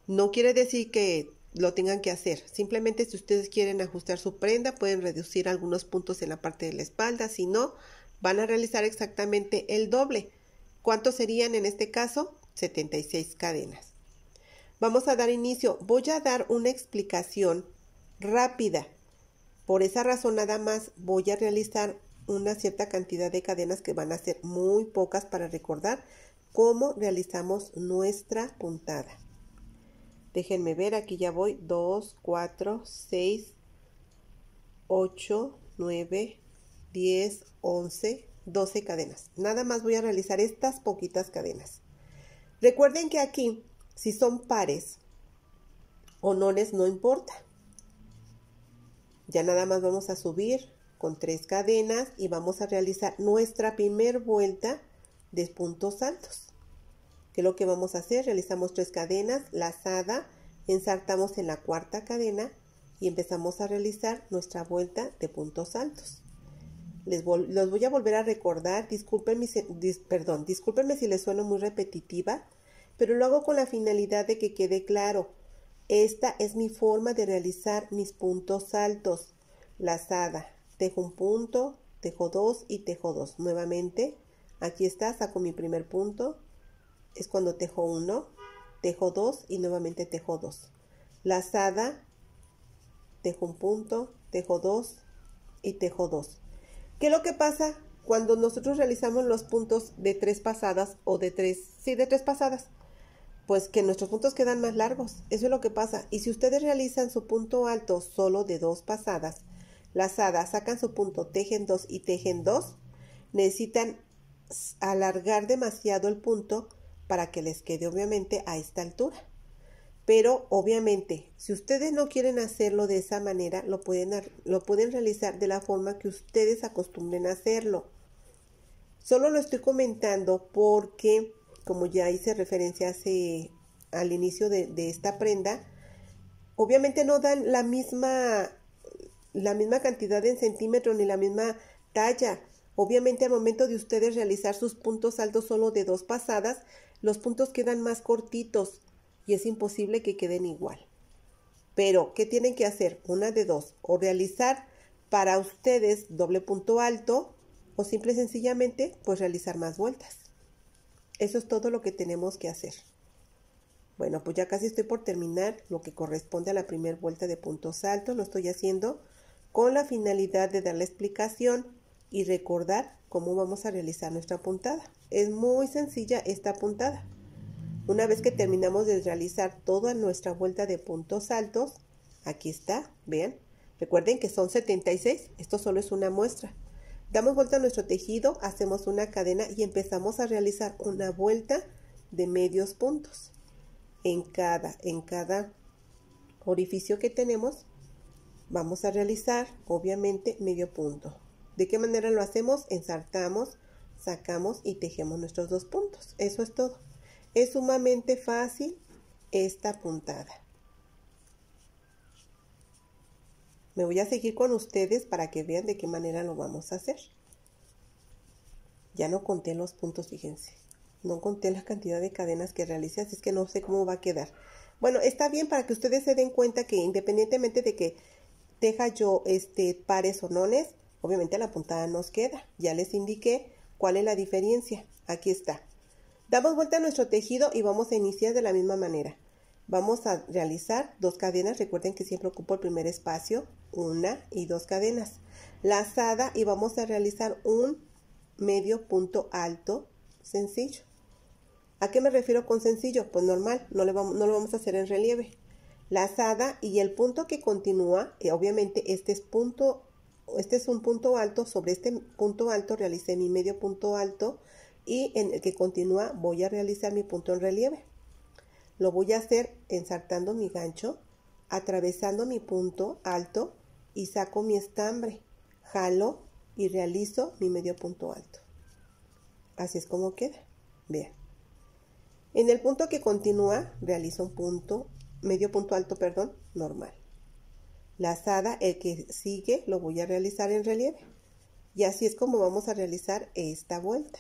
No quiere decir que lo tengan que hacer. Simplemente si ustedes quieren ajustar su prenda, pueden reducir algunos puntos en la parte de la espalda. Si no, van a realizar exactamente el doble. ¿Cuántos serían en este caso? 76 cadenas. Vamos a dar inicio. Voy a dar una explicación rápida. Por esa razón nada más voy a realizar una cierta cantidad de cadenas que van a ser muy pocas para recordar cómo realizamos nuestra puntada. Déjenme ver, aquí ya voy, 2, 4, 6, 8, 9, 10, 11, 12 cadenas. Nada más voy a realizar estas poquitas cadenas. Recuerden que aquí, si son pares o nones, no importa. Ya nada más vamos a subir con 3 cadenas y vamos a realizar nuestra primera vuelta de puntos altos. ¿Qué es lo que vamos a hacer? Realizamos 3 cadenas, lazada, ensartamos en la 4ª cadena y empezamos a realizar nuestra vuelta de puntos altos. Los voy a volver a recordar, discúlpenme si les sueno muy repetitiva, pero lo hago con la finalidad de que quede claro. Esta es mi forma de realizar mis puntos altos. Lazada, tejo un punto, tejo dos y tejo dos. Nuevamente, aquí está, saco mi primer punto, es cuando tejo uno, tejo dos y nuevamente tejo dos. Lazada, tejo un punto, tejo dos y tejo dos. ¿Qué es lo que pasa cuando nosotros realizamos los puntos de 3 pasadas o de 3 pasadas? Pues que nuestros puntos quedan más largos. Eso es lo que pasa. Y si ustedes realizan su punto alto solo de 2 pasadas, lazada, sacan su punto, tejen 2 y tejen 2, necesitan alargar demasiado el punto para que les quede obviamente a esta altura. Pero obviamente, si ustedes no quieren hacerlo de esa manera, lo pueden realizar de la forma que ustedes acostumbren a hacerlo. Solo lo estoy comentando porque, como ya hice referencia al inicio de esta prenda, obviamente no dan la misma cantidad en centímetros ni la misma talla. Obviamente al momento de ustedes realizar sus puntos altos solo de 2 pasadas, los puntos quedan más cortitos y es imposible que queden igual. Pero, ¿qué tienen que hacer? Una de dos, o realizar para ustedes doble punto alto, o simple y sencillamente, pues realizar más vueltas. Eso es todo lo que tenemos que hacer. Bueno, pues ya casi estoy por terminar lo que corresponde a la primera vuelta de puntos altos. Lo estoy haciendo con la finalidad de dar la explicación y recordar cómo vamos a realizar nuestra puntada. Es muy sencilla esta puntada. Una vez que terminamos de realizar toda nuestra vuelta de puntos altos, aquí está, vean, recuerden que son 76, esto solo es una muestra. Damos vuelta a nuestro tejido, hacemos una cadena y empezamos a realizar una vuelta de medios puntos. En cada orificio que tenemos, vamos a realizar, obviamente, medio punto. ¿De qué manera lo hacemos? Ensartamos, sacamos y tejemos nuestros 2 puntos. Eso es todo. Es sumamente fácil esta puntada. Me voy a seguir con ustedes para que vean de qué manera lo vamos a hacer. Ya no conté los puntos, fíjense. No conté la cantidad de cadenas que realicé, así es que no sé cómo va a quedar. Bueno, está bien para que ustedes se den cuenta que independientemente de que teja yo pares o nones, obviamente la puntada nos queda. Ya les indiqué cuál es la diferencia. Aquí está. Damos vuelta a nuestro tejido y vamos a iniciar de la misma manera. Vamos a realizar 2 cadenas. Recuerden que siempre ocupo el primer espacio, 1 y 2 cadenas. Lazada y vamos a realizar un medio punto alto sencillo. ¿A qué me refiero con sencillo? Pues normal, no lo vamos a hacer en relieve. Lazada y el punto que continúa, obviamente este es un punto alto. Sobre este punto alto realicé mi medio punto alto. Y en el que continúa voy a realizar mi punto en relieve. Lo voy a hacer ensartando mi gancho, atravesando mi punto alto y saco mi estambre, jalo y realizo mi medio punto alto. Así es como queda. Vean. En el punto que continúa realizo un medio punto alto, normal. Lazada, el que sigue lo voy a realizar en relieve. Y así es como vamos a realizar esta vuelta.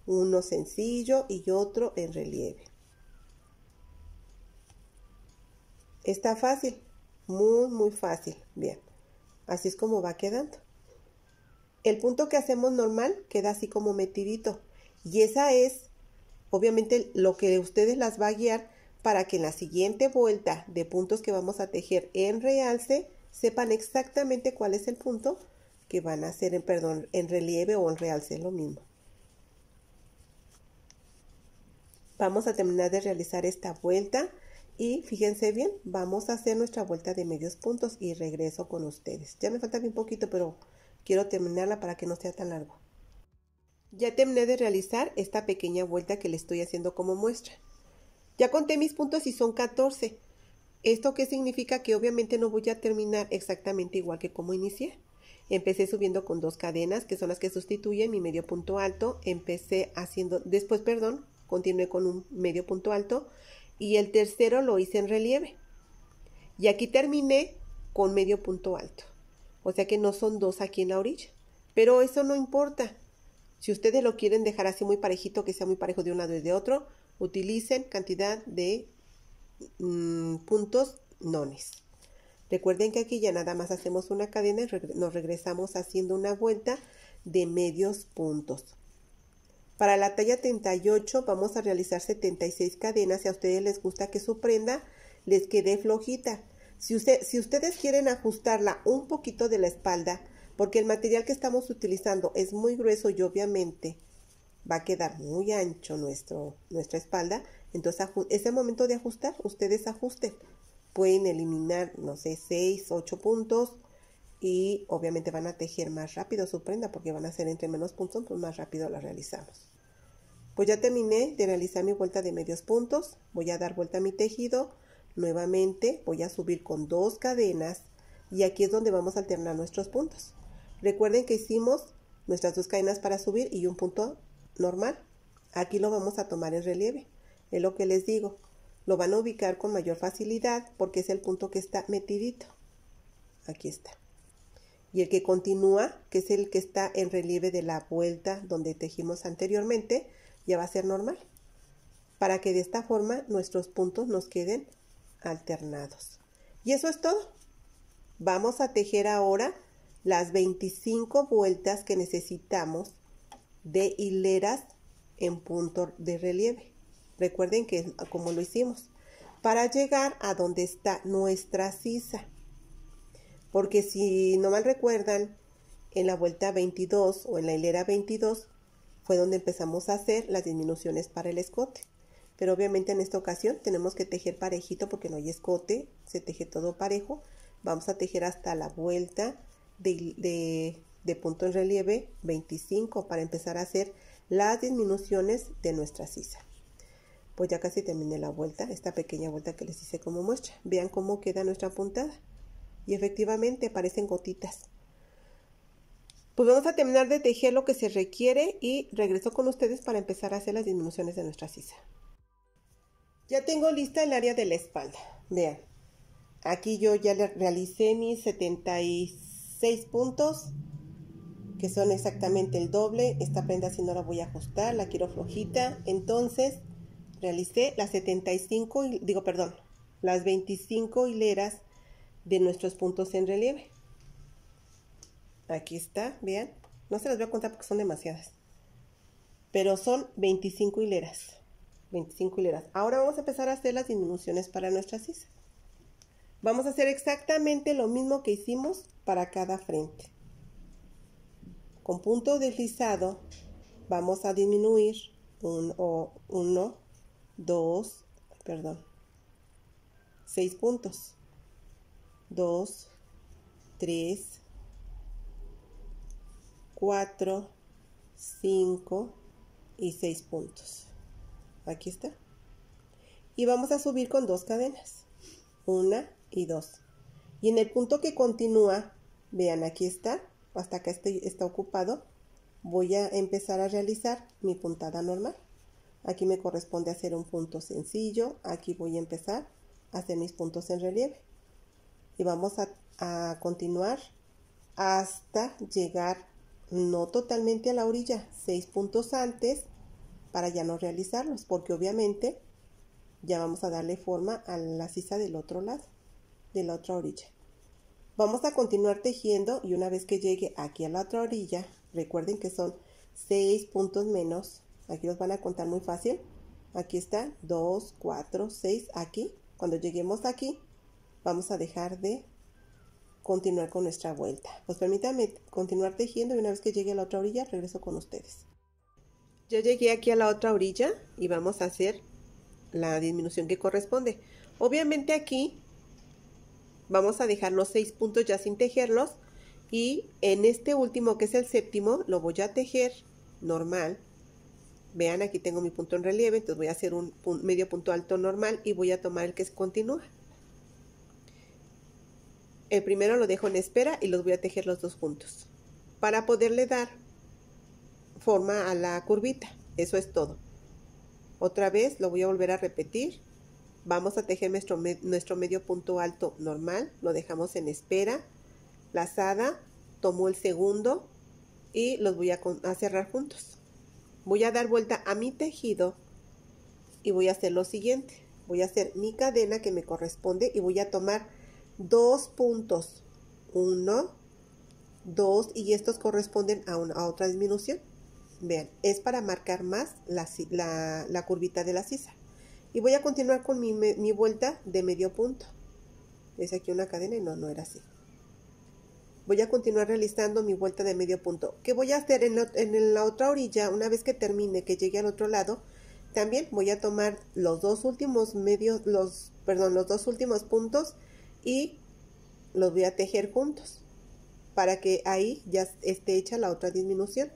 Uno sencillo y otro en relieve. Está fácil, muy fácil. Bien, así es como va quedando. El punto que hacemos normal queda así como metidito. Y esa es, obviamente, lo que ustedes las va a guiar para que en la siguiente vuelta de puntos que vamos a tejer en realce, sepan exactamente cuál es el punto que van a hacer en relieve o en realce, es lo mismo. Vamos a terminar de realizar esta vuelta y fíjense bien, vamos a hacer nuestra vuelta de medios puntos y regreso con ustedes. Ya me falta bien poquito, pero quiero terminarla para que no sea tan largo. Ya terminé de realizar esta pequeña vuelta que le estoy haciendo como muestra. Ya conté mis puntos y son 14. ¿Esto qué significa? Que obviamente no voy a terminar exactamente igual que como inicié. Empecé subiendo con 2 cadenas, que son las que sustituyen mi medio punto alto. Continué con un medio punto alto y el tercero lo hice en relieve. Y aquí terminé con medio punto alto. O sea que no son 2 aquí en la orilla. pero eso no importa. Si ustedes lo quieren dejar así muy parejito, que sea muy parejo de un lado y de otro, utilicen cantidad de puntos nones. Recuerden que aquí ya nada más hacemos una cadena y nos regresamos haciendo una vuelta de medios puntos. Para la talla 38 vamos a realizar 76 cadenas. Si a ustedes les gusta que su prenda les quede flojita. Si ustedes quieren ajustarla un poquito de la espalda, porque el material que estamos utilizando es muy grueso y obviamente va a quedar muy ancho nuestra espalda, entonces ese momento de ajustar, ustedes ajusten. Pueden eliminar, no sé, 6, 8 puntos y obviamente van a tejer más rápido su prenda porque van a hacer entre menos puntos, pues más rápido la realizamos. Pues ya terminé de realizar mi vuelta de medios puntos, voy a dar vuelta a mi tejido, nuevamente voy a subir con 2 cadenas y aquí es donde vamos a alternar nuestros puntos. Recuerden que hicimos nuestras 2 cadenas para subir y un punto normal. Aquí lo vamos a tomar en relieve, es lo que les digo. Lo van a ubicar con mayor facilidad porque es el punto que está metidito. Aquí está. Y el que continúa, que es el que está en relieve de la vuelta donde tejimos anteriormente, ya va a ser normal. Para que de esta forma nuestros puntos nos queden alternados. Y eso es todo. Vamos a tejer ahora las 25 vueltas que necesitamos de hileras en punto de relieve. Recuerden que es como lo hicimos, para llegar a donde está nuestra sisa. Porque si no mal recuerdan, en la vuelta 22 o en la hilera 22 fue donde empezamos a hacer las disminuciones para el escote. Pero obviamente en esta ocasión tenemos que tejer parejito porque no hay escote, se teje todo parejo. Vamos a tejer hasta la vuelta de punto en relieve 25 para empezar a hacer las disminuciones de nuestra sisa. Pues ya casi terminé la vuelta, esta pequeña vuelta que les hice como muestra. Vean cómo queda nuestra puntada. Y efectivamente parecen gotitas. Pues vamos a terminar de tejer lo que se requiere y regreso con ustedes para empezar a hacer las disminuciones de nuestra sisa. Ya tengo lista el área de la espalda. Vean, aquí yo ya realicé mis 76 puntos, que son exactamente el doble. Esta prenda si no la voy a ajustar, la quiero flojita. Entonces realicé las 25 hileras de nuestros puntos en relieve. Aquí está, vean. No se las voy a contar porque son demasiadas. Pero son 25 hileras. 25 hileras. Ahora vamos a empezar a hacer las disminuciones para nuestra sisa. Vamos a hacer exactamente lo mismo que hicimos para cada frente. Con punto deslizado vamos a disminuir 6 puntos. 2, 3, 4, 5 y 6 puntos. Aquí está. Y vamos a subir con 2 cadenas. 1 y 2. Y en el punto que continúa, vean, aquí está, hasta acá está ocupado. Voy a empezar a realizar mi puntada normal. Aquí me corresponde hacer un punto sencillo. Aquí voy a empezar a hacer mis puntos en relieve. Y vamos a continuar hasta llegar no totalmente a la orilla, 6 puntos antes para ya no realizarlos, porque obviamente ya vamos a darle forma a la sisa del otro lado, de la otra orilla. Vamos a continuar tejiendo y una vez que llegue aquí a la otra orilla, recuerden que son 6 puntos menos, aquí los van a contar muy fácil. Aquí está, 2, 4, 6, aquí. Cuando lleguemos aquí, vamos a dejar de continuar con nuestra vuelta. Pues permítanme continuar tejiendo y una vez que llegue a la otra orilla, regreso con ustedes. Ya llegué aquí a la otra orilla y vamos a hacer la disminución que corresponde. Obviamente aquí vamos a dejar los 6 puntos ya sin tejerlos y en este último que es el séptimo lo voy a tejer normal. Vean, aquí tengo mi punto en relieve, entonces voy a hacer un medio punto alto normal y voy a tomar el que continúa. El primero lo dejo en espera y los voy a tejer los dos juntos para poderle dar forma a la curvita. Eso es todo. Otra vez lo voy a volver a repetir. Vamos a tejer nuestro medio punto alto normal, lo dejamos en espera. Lazada, tomo el segundo y los voy a cerrar juntos. Voy a dar vuelta a mi tejido y voy a hacer lo siguiente. Voy a hacer mi cadena que me corresponde y voy a tomar 2 puntos. 1, 2 y estos corresponden a otra disminución. Vean, es para marcar más la curvita de la sisa. Y voy a continuar con mi vuelta de medio punto. Es aquí una cadena y no era así. Voy a continuar realizando mi vuelta de medio punto. ¿Qué voy a hacer en la otra orilla? Una vez que termine, que llegue al otro lado, también voy a tomar los dos últimos puntos y los voy a tejer juntos para que ahí ya esté hecha la otra disminución.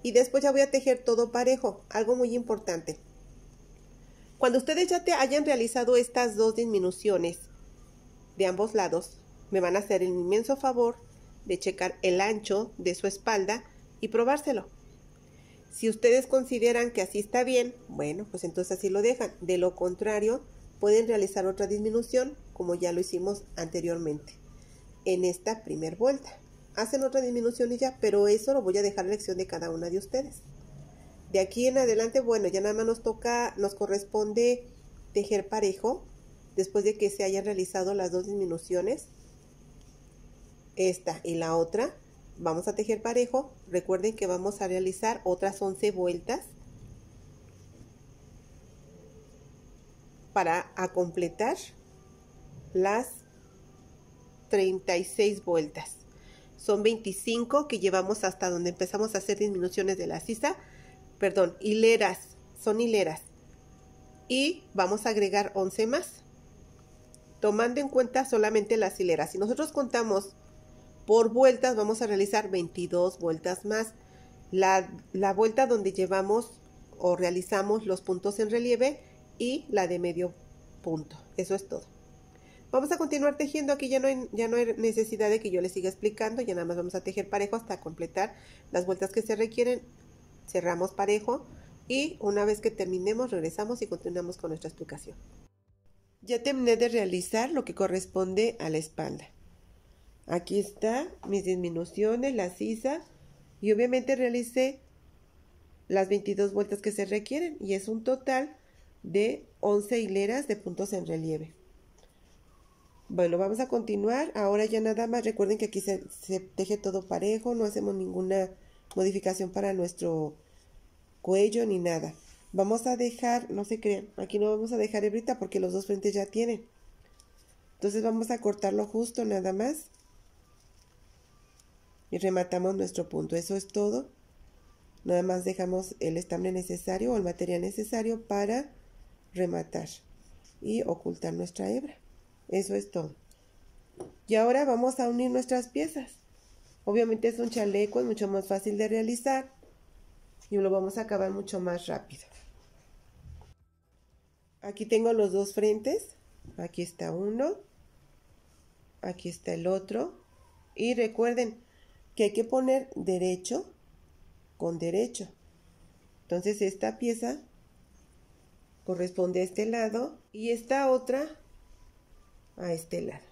Y después ya voy a tejer todo parejo. Algo muy importante. Cuando ustedes ya hayan realizado estas dos disminuciones de ambos lados, me van a hacer el inmenso favor de checar el ancho de su espalda y probárselo. Si ustedes consideran que así está bien, bueno, pues entonces así lo dejan. De lo contrario, pueden realizar otra disminución como ya lo hicimos anteriormente en esta primera vuelta. Hacen otra disminución y ya, pero eso lo voy a dejar a elección de cada una de ustedes. De aquí en adelante, bueno, ya nada más nos corresponde tejer parejo después de que se hayan realizado las dos disminuciones. Esta y la otra, vamos a tejer parejo. Recuerden que vamos a realizar otras 11 vueltas para completar las 36 vueltas. Son 25 que llevamos hasta donde empezamos a hacer disminuciones de la sisa, perdón, hileras, son hileras. Y vamos a agregar 11 más, tomando en cuenta solamente las hileras. Si nosotros contamos por vueltas, vamos a realizar 22 vueltas más. La vuelta donde llevamos o realizamos los puntos en relieve y la de medio punto. Eso es todo. Vamos a continuar tejiendo. Aquí ya no hay necesidad de que yo les siga explicando. Ya nada más vamos a tejer parejo hasta completar las vueltas que se requieren. Cerramos parejo y una vez que terminemos regresamos y continuamos con nuestra explicación. Ya terminé de realizar lo que corresponde a la espalda. Aquí está mis disminuciones, la sisa, y obviamente realicé las 22 vueltas que se requieren y es un total de 11 hileras de puntos en relieve. Bueno, vamos a continuar. Ahora ya nada más recuerden que aquí se teje todo parejo, no hacemos ninguna modificación para nuestro cuello ni nada. Vamos a dejar, no se crean, aquí no vamos a dejar hebrita porque los dos frentes ya tienen. Entonces vamos a cortarlo justo nada más. Y rematamos nuestro punto. Eso es todo. Nada más dejamos el estambre necesario o el material necesario para rematar y ocultar nuestra hebra. Eso es todo. Y ahora vamos a unir nuestras piezas. Obviamente es un chaleco, es mucho más fácil de realizar y lo vamos a acabar mucho más rápido. Aquí tengo los dos frentes. Aquí está uno. Aquí está el otro. Y recuerden que hay que poner derecho con derecho. Entonces esta pieza corresponde a este lado y esta otra a este lado.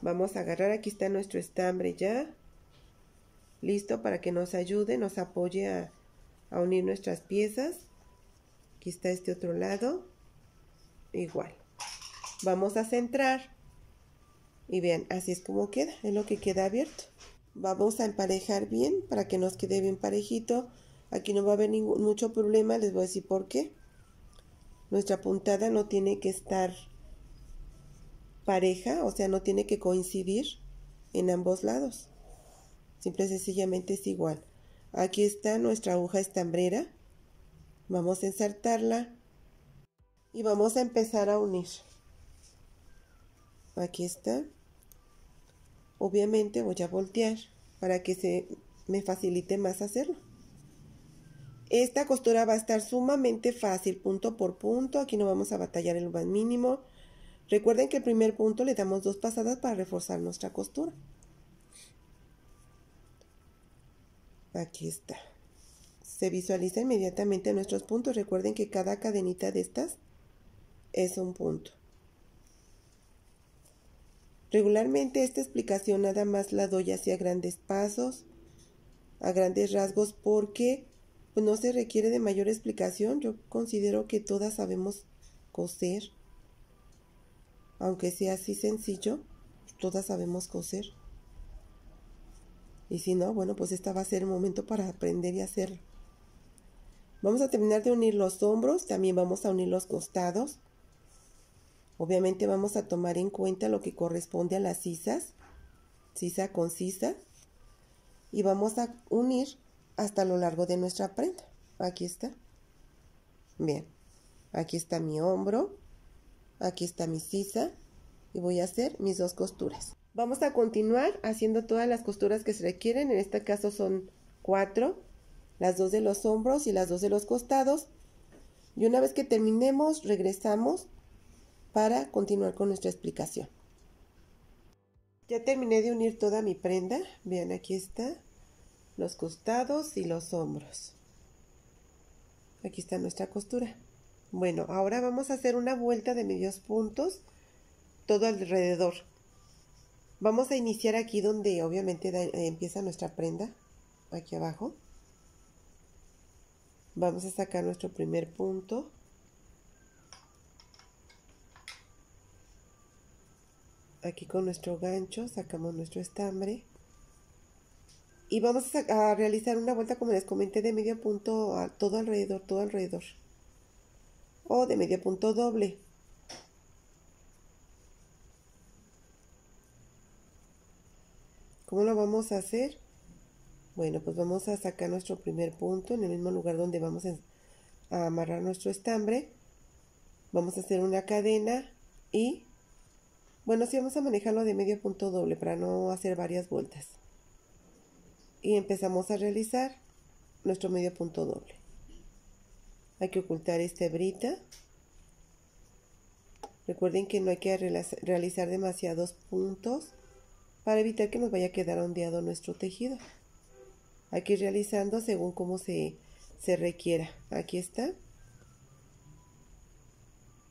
Vamos a agarrar, aquí está nuestro estambre ya listo para que nos ayude, nos apoye a unir nuestras piezas. Aquí está este otro lado, igual. Vamos a centrar y vean, así es como queda, es lo que queda abierto. Vamos a emparejar bien para que nos quede bien parejito. Aquí no va a haber mucho problema, les voy a decir por qué. Nuestra puntada no tiene que estar pareja, o sea, no tiene que coincidir en ambos lados. Simple y sencillamente es igual. Aquí está nuestra aguja estambrera. Vamos a insertarla y vamos a empezar a unir. Aquí está. Obviamente voy a voltear para que se me facilite más hacerlo. Esta costura va a estar sumamente fácil, punto por punto. Aquí no vamos a batallar el más mínimo. Recuerden que el primer punto le damos 2 pasadas para reforzar nuestra costura. Aquí está. Se visualiza inmediatamente nuestros puntos. Recuerden que cada cadenita de estas es un punto. Regularmente esta explicación nada más la doy hacia grandes pasos, a grandes rasgos, porque pues, no se requiere de mayor explicación. Yo considero que todas sabemos coser, aunque sea así sencillo, todas sabemos coser. Y si no, bueno, pues esta va a ser el momento para aprender y hacerlo. Vamos a terminar de unir los hombros, también vamos a unir los costados. Obviamente vamos a tomar en cuenta lo que corresponde a las sisas, sisa con sisa, y vamos a unir hasta lo largo de nuestra prenda. Aquí está. Bien, aquí está mi hombro, aquí está mi sisa, y voy a hacer mis 2 costuras. Vamos a continuar haciendo todas las costuras que se requieren, en este caso son 4, las 2 de los hombros y las 2 de los costados, y una vez que terminemos regresamos para continuar con nuestra explicación. Ya terminé de unir toda mi prenda. Vean, aquí está los costados y los hombros. Aquí está nuestra costura. Bueno, ahora vamos a hacer una vuelta de medios puntos todo alrededor. Vamos a iniciar aquí donde obviamente empieza nuestra prenda, aquí abajo. Vamos a sacar nuestro primer punto. Aquí con nuestro gancho sacamos nuestro estambre y vamos a realizar una vuelta, como les comenté, de medio punto a todo alrededor, o de medio punto doble. ¿Cómo lo vamos a hacer? Bueno, pues vamos a sacar nuestro primer punto en el mismo lugar donde vamos a amarrar nuestro estambre. Vamos a hacer una cadena y bueno, sí, vamos a manejarlo de medio punto doble para no hacer varias vueltas. Y empezamos a realizar nuestro medio punto doble. Hay que ocultar esta hebrita. Recuerden que no hay que realizar demasiados puntos para evitar que nos vaya a quedar ondeado nuestro tejido. Hay que ir realizando según cómo se requiera. Aquí está.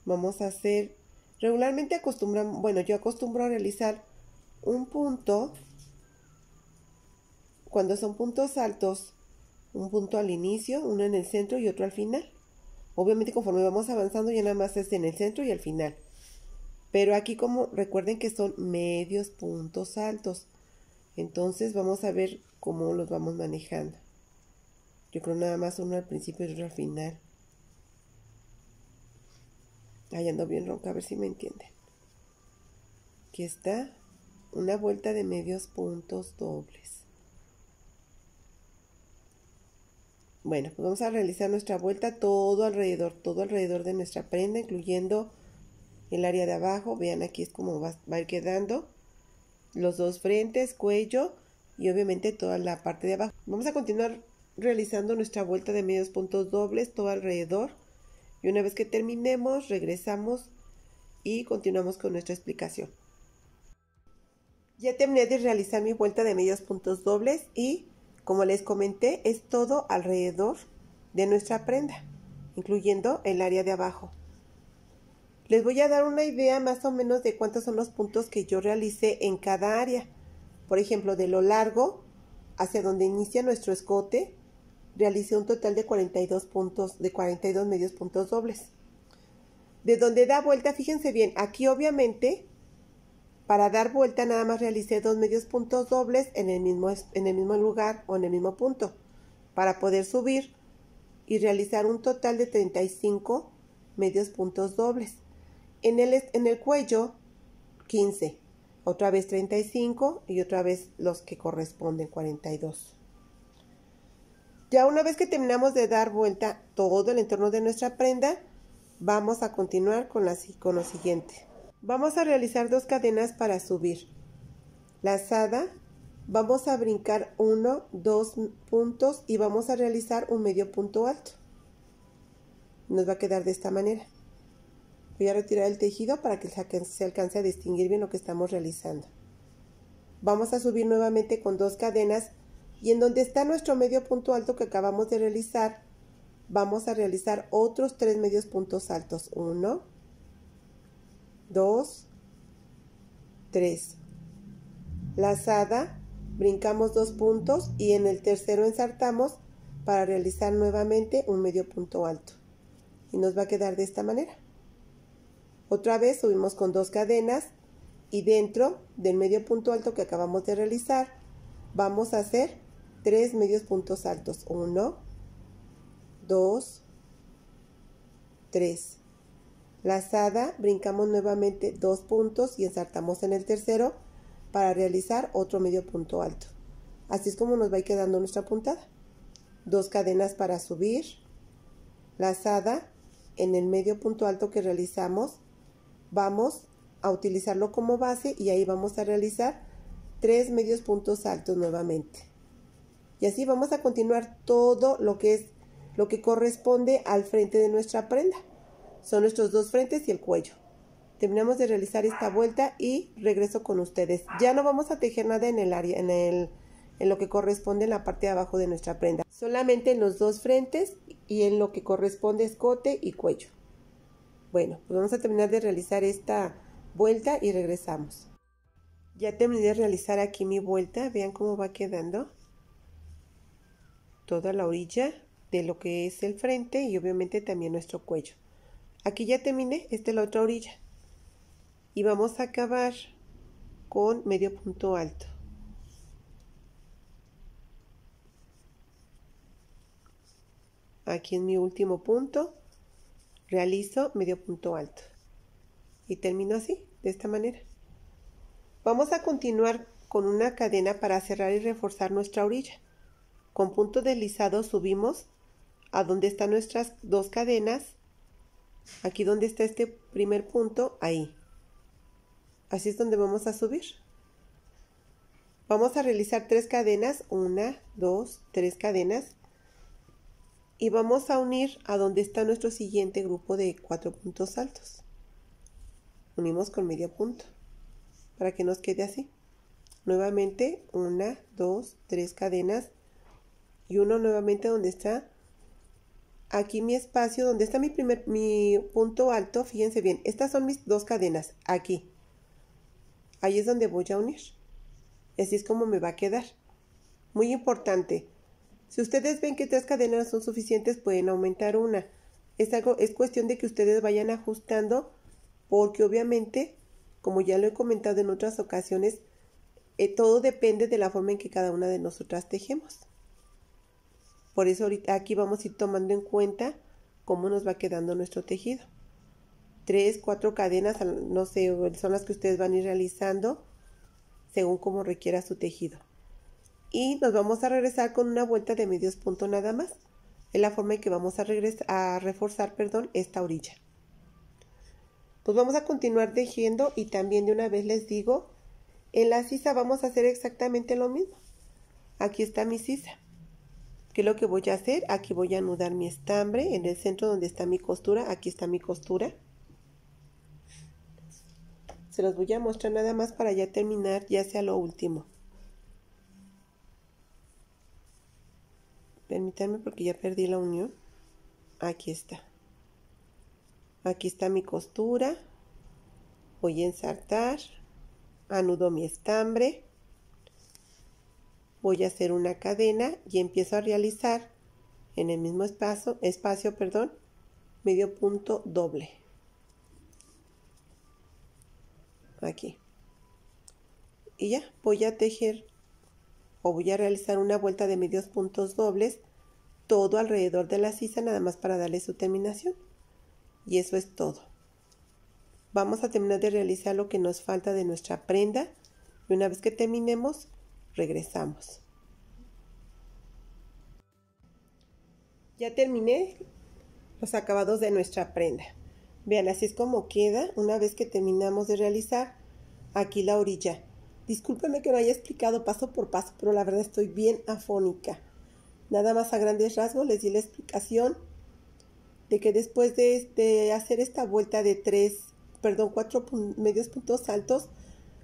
Vamos a hacer... Regularmente acostumbramos, bueno, yo acostumbro a realizar un punto, cuando son puntos altos, un punto al inicio, uno en el centro y otro al final. Obviamente conforme vamos avanzando ya nada más es en el centro y al final. Pero aquí como recuerden que son medios puntos altos, entonces vamos a ver cómo los vamos manejando. Yo creo nada más uno al principio y otro al final. Ahí ando bien ronca, a ver si me entienden. Aquí está una vuelta de medios puntos dobles. Bueno, pues vamos a realizar nuestra vuelta todo alrededor de nuestra prenda, incluyendo el área de abajo. Vean, aquí es como va a ir quedando los 2 frentes, cuello y obviamente toda la parte de abajo. Vamos a continuar realizando nuestra vuelta de medios puntos dobles todo alrededor. Y una vez que terminemos, regresamos y continuamos con nuestra explicación. Ya terminé de realizar mi vuelta de medios puntos dobles y, como les comenté, es todo alrededor de nuestra prenda, incluyendo el área de abajo. Les voy a dar una idea más o menos de cuántos son los puntos que yo realicé en cada área. Por ejemplo, de lo largo hacia donde inicia nuestro escote, realicé un total de 42 puntos, de 42 medios puntos dobles. De donde da vuelta, fíjense bien, aquí obviamente para dar vuelta nada más realicé 2 medios puntos dobles en el mismo lugar o en el mismo punto, para poder subir y realizar un total de 35 medios puntos dobles. En el cuello, 15, otra vez 35 y otra vez los que corresponden, 42. Ya una vez que terminamos de dar vuelta todo el entorno de nuestra prenda, vamos a continuar con lo siguiente. Vamos a realizar 2 cadenas para subir. Lazada, vamos a brincar 1, 2 puntos y vamos a realizar un medio punto alto. Nos va a quedar de esta manera. Voy a retirar el tejido para que se alcance a distinguir bien lo que estamos realizando. Vamos a subir nuevamente con 2 cadenas. Y en donde está nuestro medio punto alto que acabamos de realizar, vamos a realizar otros 3 medios puntos altos. 1, 2 3. Lazada, brincamos 2 puntos y en el tercero ensartamos para realizar nuevamente un medio punto alto. Y nos va a quedar de esta manera. Otra vez subimos con 2 cadenas y dentro del medio punto alto que acabamos de realizar vamos a hacer 3 medios puntos altos. 1, 2, 3. Lazada, brincamos nuevamente 2 puntos y ensartamos en el tercero para realizar otro medio punto alto. Así es como nos va a ir quedando nuestra puntada. 2 cadenas para subir, lazada, en el medio punto alto que realizamos vamos a utilizarlo como base y ahí vamos a realizar 3 medios puntos altos nuevamente. Y así vamos a continuar todo lo que corresponde al frente de nuestra prenda. Son nuestros 2 frentes y el cuello. Terminamos de realizar esta vuelta y regreso con ustedes. Ya no vamos a tejer nada en el área, en lo que corresponde en la parte de abajo de nuestra prenda. Solamente en los 2 frentes y en lo que corresponde escote y cuello. Bueno, pues vamos a terminar de realizar esta vuelta y regresamos. Ya terminé de realizar aquí mi vuelta. Vean cómo va quedando toda la orilla de lo que es el frente y obviamente también nuestro cuello. Aquí ya terminé, esta es la otra orilla. Y vamos a acabar con medio punto alto. Aquí en mi último punto realizo medio punto alto. Y termino así, de esta manera. Vamos a continuar con una cadena para cerrar y reforzar nuestra orilla. Con punto deslizado subimos a donde están nuestras 2 cadenas. Aquí donde está este primer punto, ahí. Así es donde vamos a subir. Vamos a realizar 3 cadenas, 1, 2, 3 cadenas. Y vamos a unir a donde está nuestro siguiente grupo de 4 puntos altos. Unimos con medio punto para que nos quede así. Nuevamente 1, 2, 3 cadenas y uno nuevamente donde está aquí mi espacio, donde está mi punto alto. Fíjense bien, estas son mis 2 cadenas aquí. Ahí es donde voy a unir. Así es como me va a quedar. Muy importante. Si ustedes ven que 3 cadenas son suficientes, pueden aumentar una. Es cuestión de que ustedes vayan ajustando, porque obviamente, como ya lo he comentado en otras ocasiones, todo depende de la forma en que cada una de nosotras tejemos. Por eso ahorita aquí vamos a ir tomando en cuenta cómo nos va quedando nuestro tejido. 3, 4 cadenas, no sé, son las que ustedes van a ir realizando según como requiera su tejido. Y nos vamos a regresar con una vuelta de medios puntos nada más. Es la forma en que vamos a reforzar esta orilla. Pues vamos a continuar tejiendo y también de una vez les digo, en la sisa vamos a hacer exactamente lo mismo. Aquí está mi sisa. ¿Qué es lo que voy a hacer? Aquí voy a anudar mi estambre en el centro donde está mi costura. Aquí está mi costura. Se los voy a mostrar nada más para ya terminar, ya sea lo último. Permítanme porque ya perdí la unión. Aquí está. Aquí está mi costura. Voy a ensartar. Anudo mi estambre. Voy a hacer una cadena y empiezo a realizar en el mismo espacio, medio punto doble. Aquí. Y ya voy a tejer o voy a realizar una vuelta de medios puntos dobles todo alrededor de la sisa, nada más para darle su terminación. Y eso es todo. Vamos a terminar de realizar lo que nos falta de nuestra prenda y una vez que terminemos regresamos. Ya terminé los acabados de nuestra prenda. Vean, así es como queda una vez que terminamos de realizar aquí la orilla. Discúlpenme que no haya explicado paso por paso, pero la verdad estoy bien afónica. Nada más a grandes rasgos les di la explicación de que después de hacer esta vuelta de 4 medios puntos altos,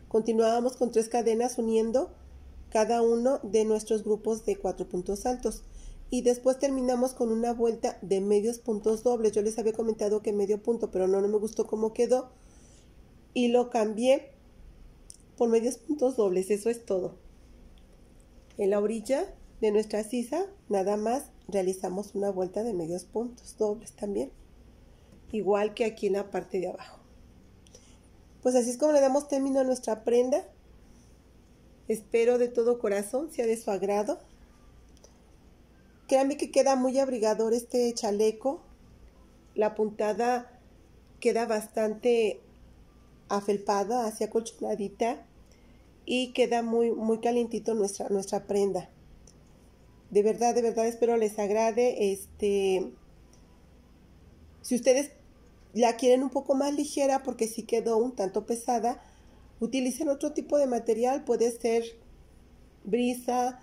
continuábamos con 3 cadenas uniendo cada uno de nuestros grupos de 4 puntos altos. Y después terminamos con una vuelta de medios puntos dobles. Yo les había comentado que medio punto, pero no me gustó cómo quedó. Y lo cambié por medios puntos dobles, eso es todo. En la orilla de nuestra sisa nada más realizamos una vuelta de medios puntos dobles también, igual que aquí en la parte de abajo. Pues así es como le damos término a nuestra prenda. Espero de todo corazón sea de su agrado. Créanme que queda muy abrigador este chaleco. La puntada queda bastante afelpada, así acolchonadita, y queda muy calientito nuestra prenda. De verdad espero les agrade. Si ustedes la quieren un poco más ligera, porque sí quedó un tanto pesada, utilicen otro tipo de material. Puede ser brisa,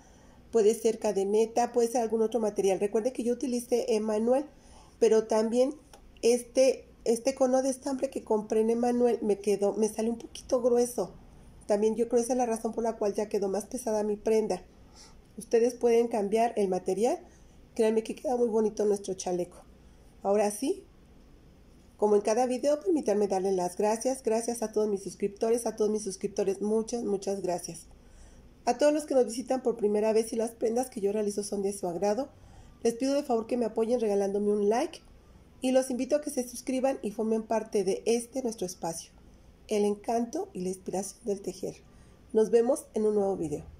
puede ser cadeneta, puede ser algún otro material. Recuerde que yo utilicé Emanuel, pero también este cono de estambre que compré en Emanuel me salió un poquito grueso. También yo creo que esa es la razón por la cual ya quedó más pesada mi prenda. Ustedes pueden cambiar el material. Créanme que queda muy bonito nuestro chaleco. Ahora sí, como en cada video, permítanme darle las gracias. Gracias a todos mis suscriptores, muchas gracias. A todos los que nos visitan por primera vez y las prendas que yo realizo son de su agrado, les pido de favor que me apoyen regalándome un like y los invito a que se suscriban y formen parte de nuestro espacio, el encanto y la inspiración del tejer. Nos vemos en un nuevo video.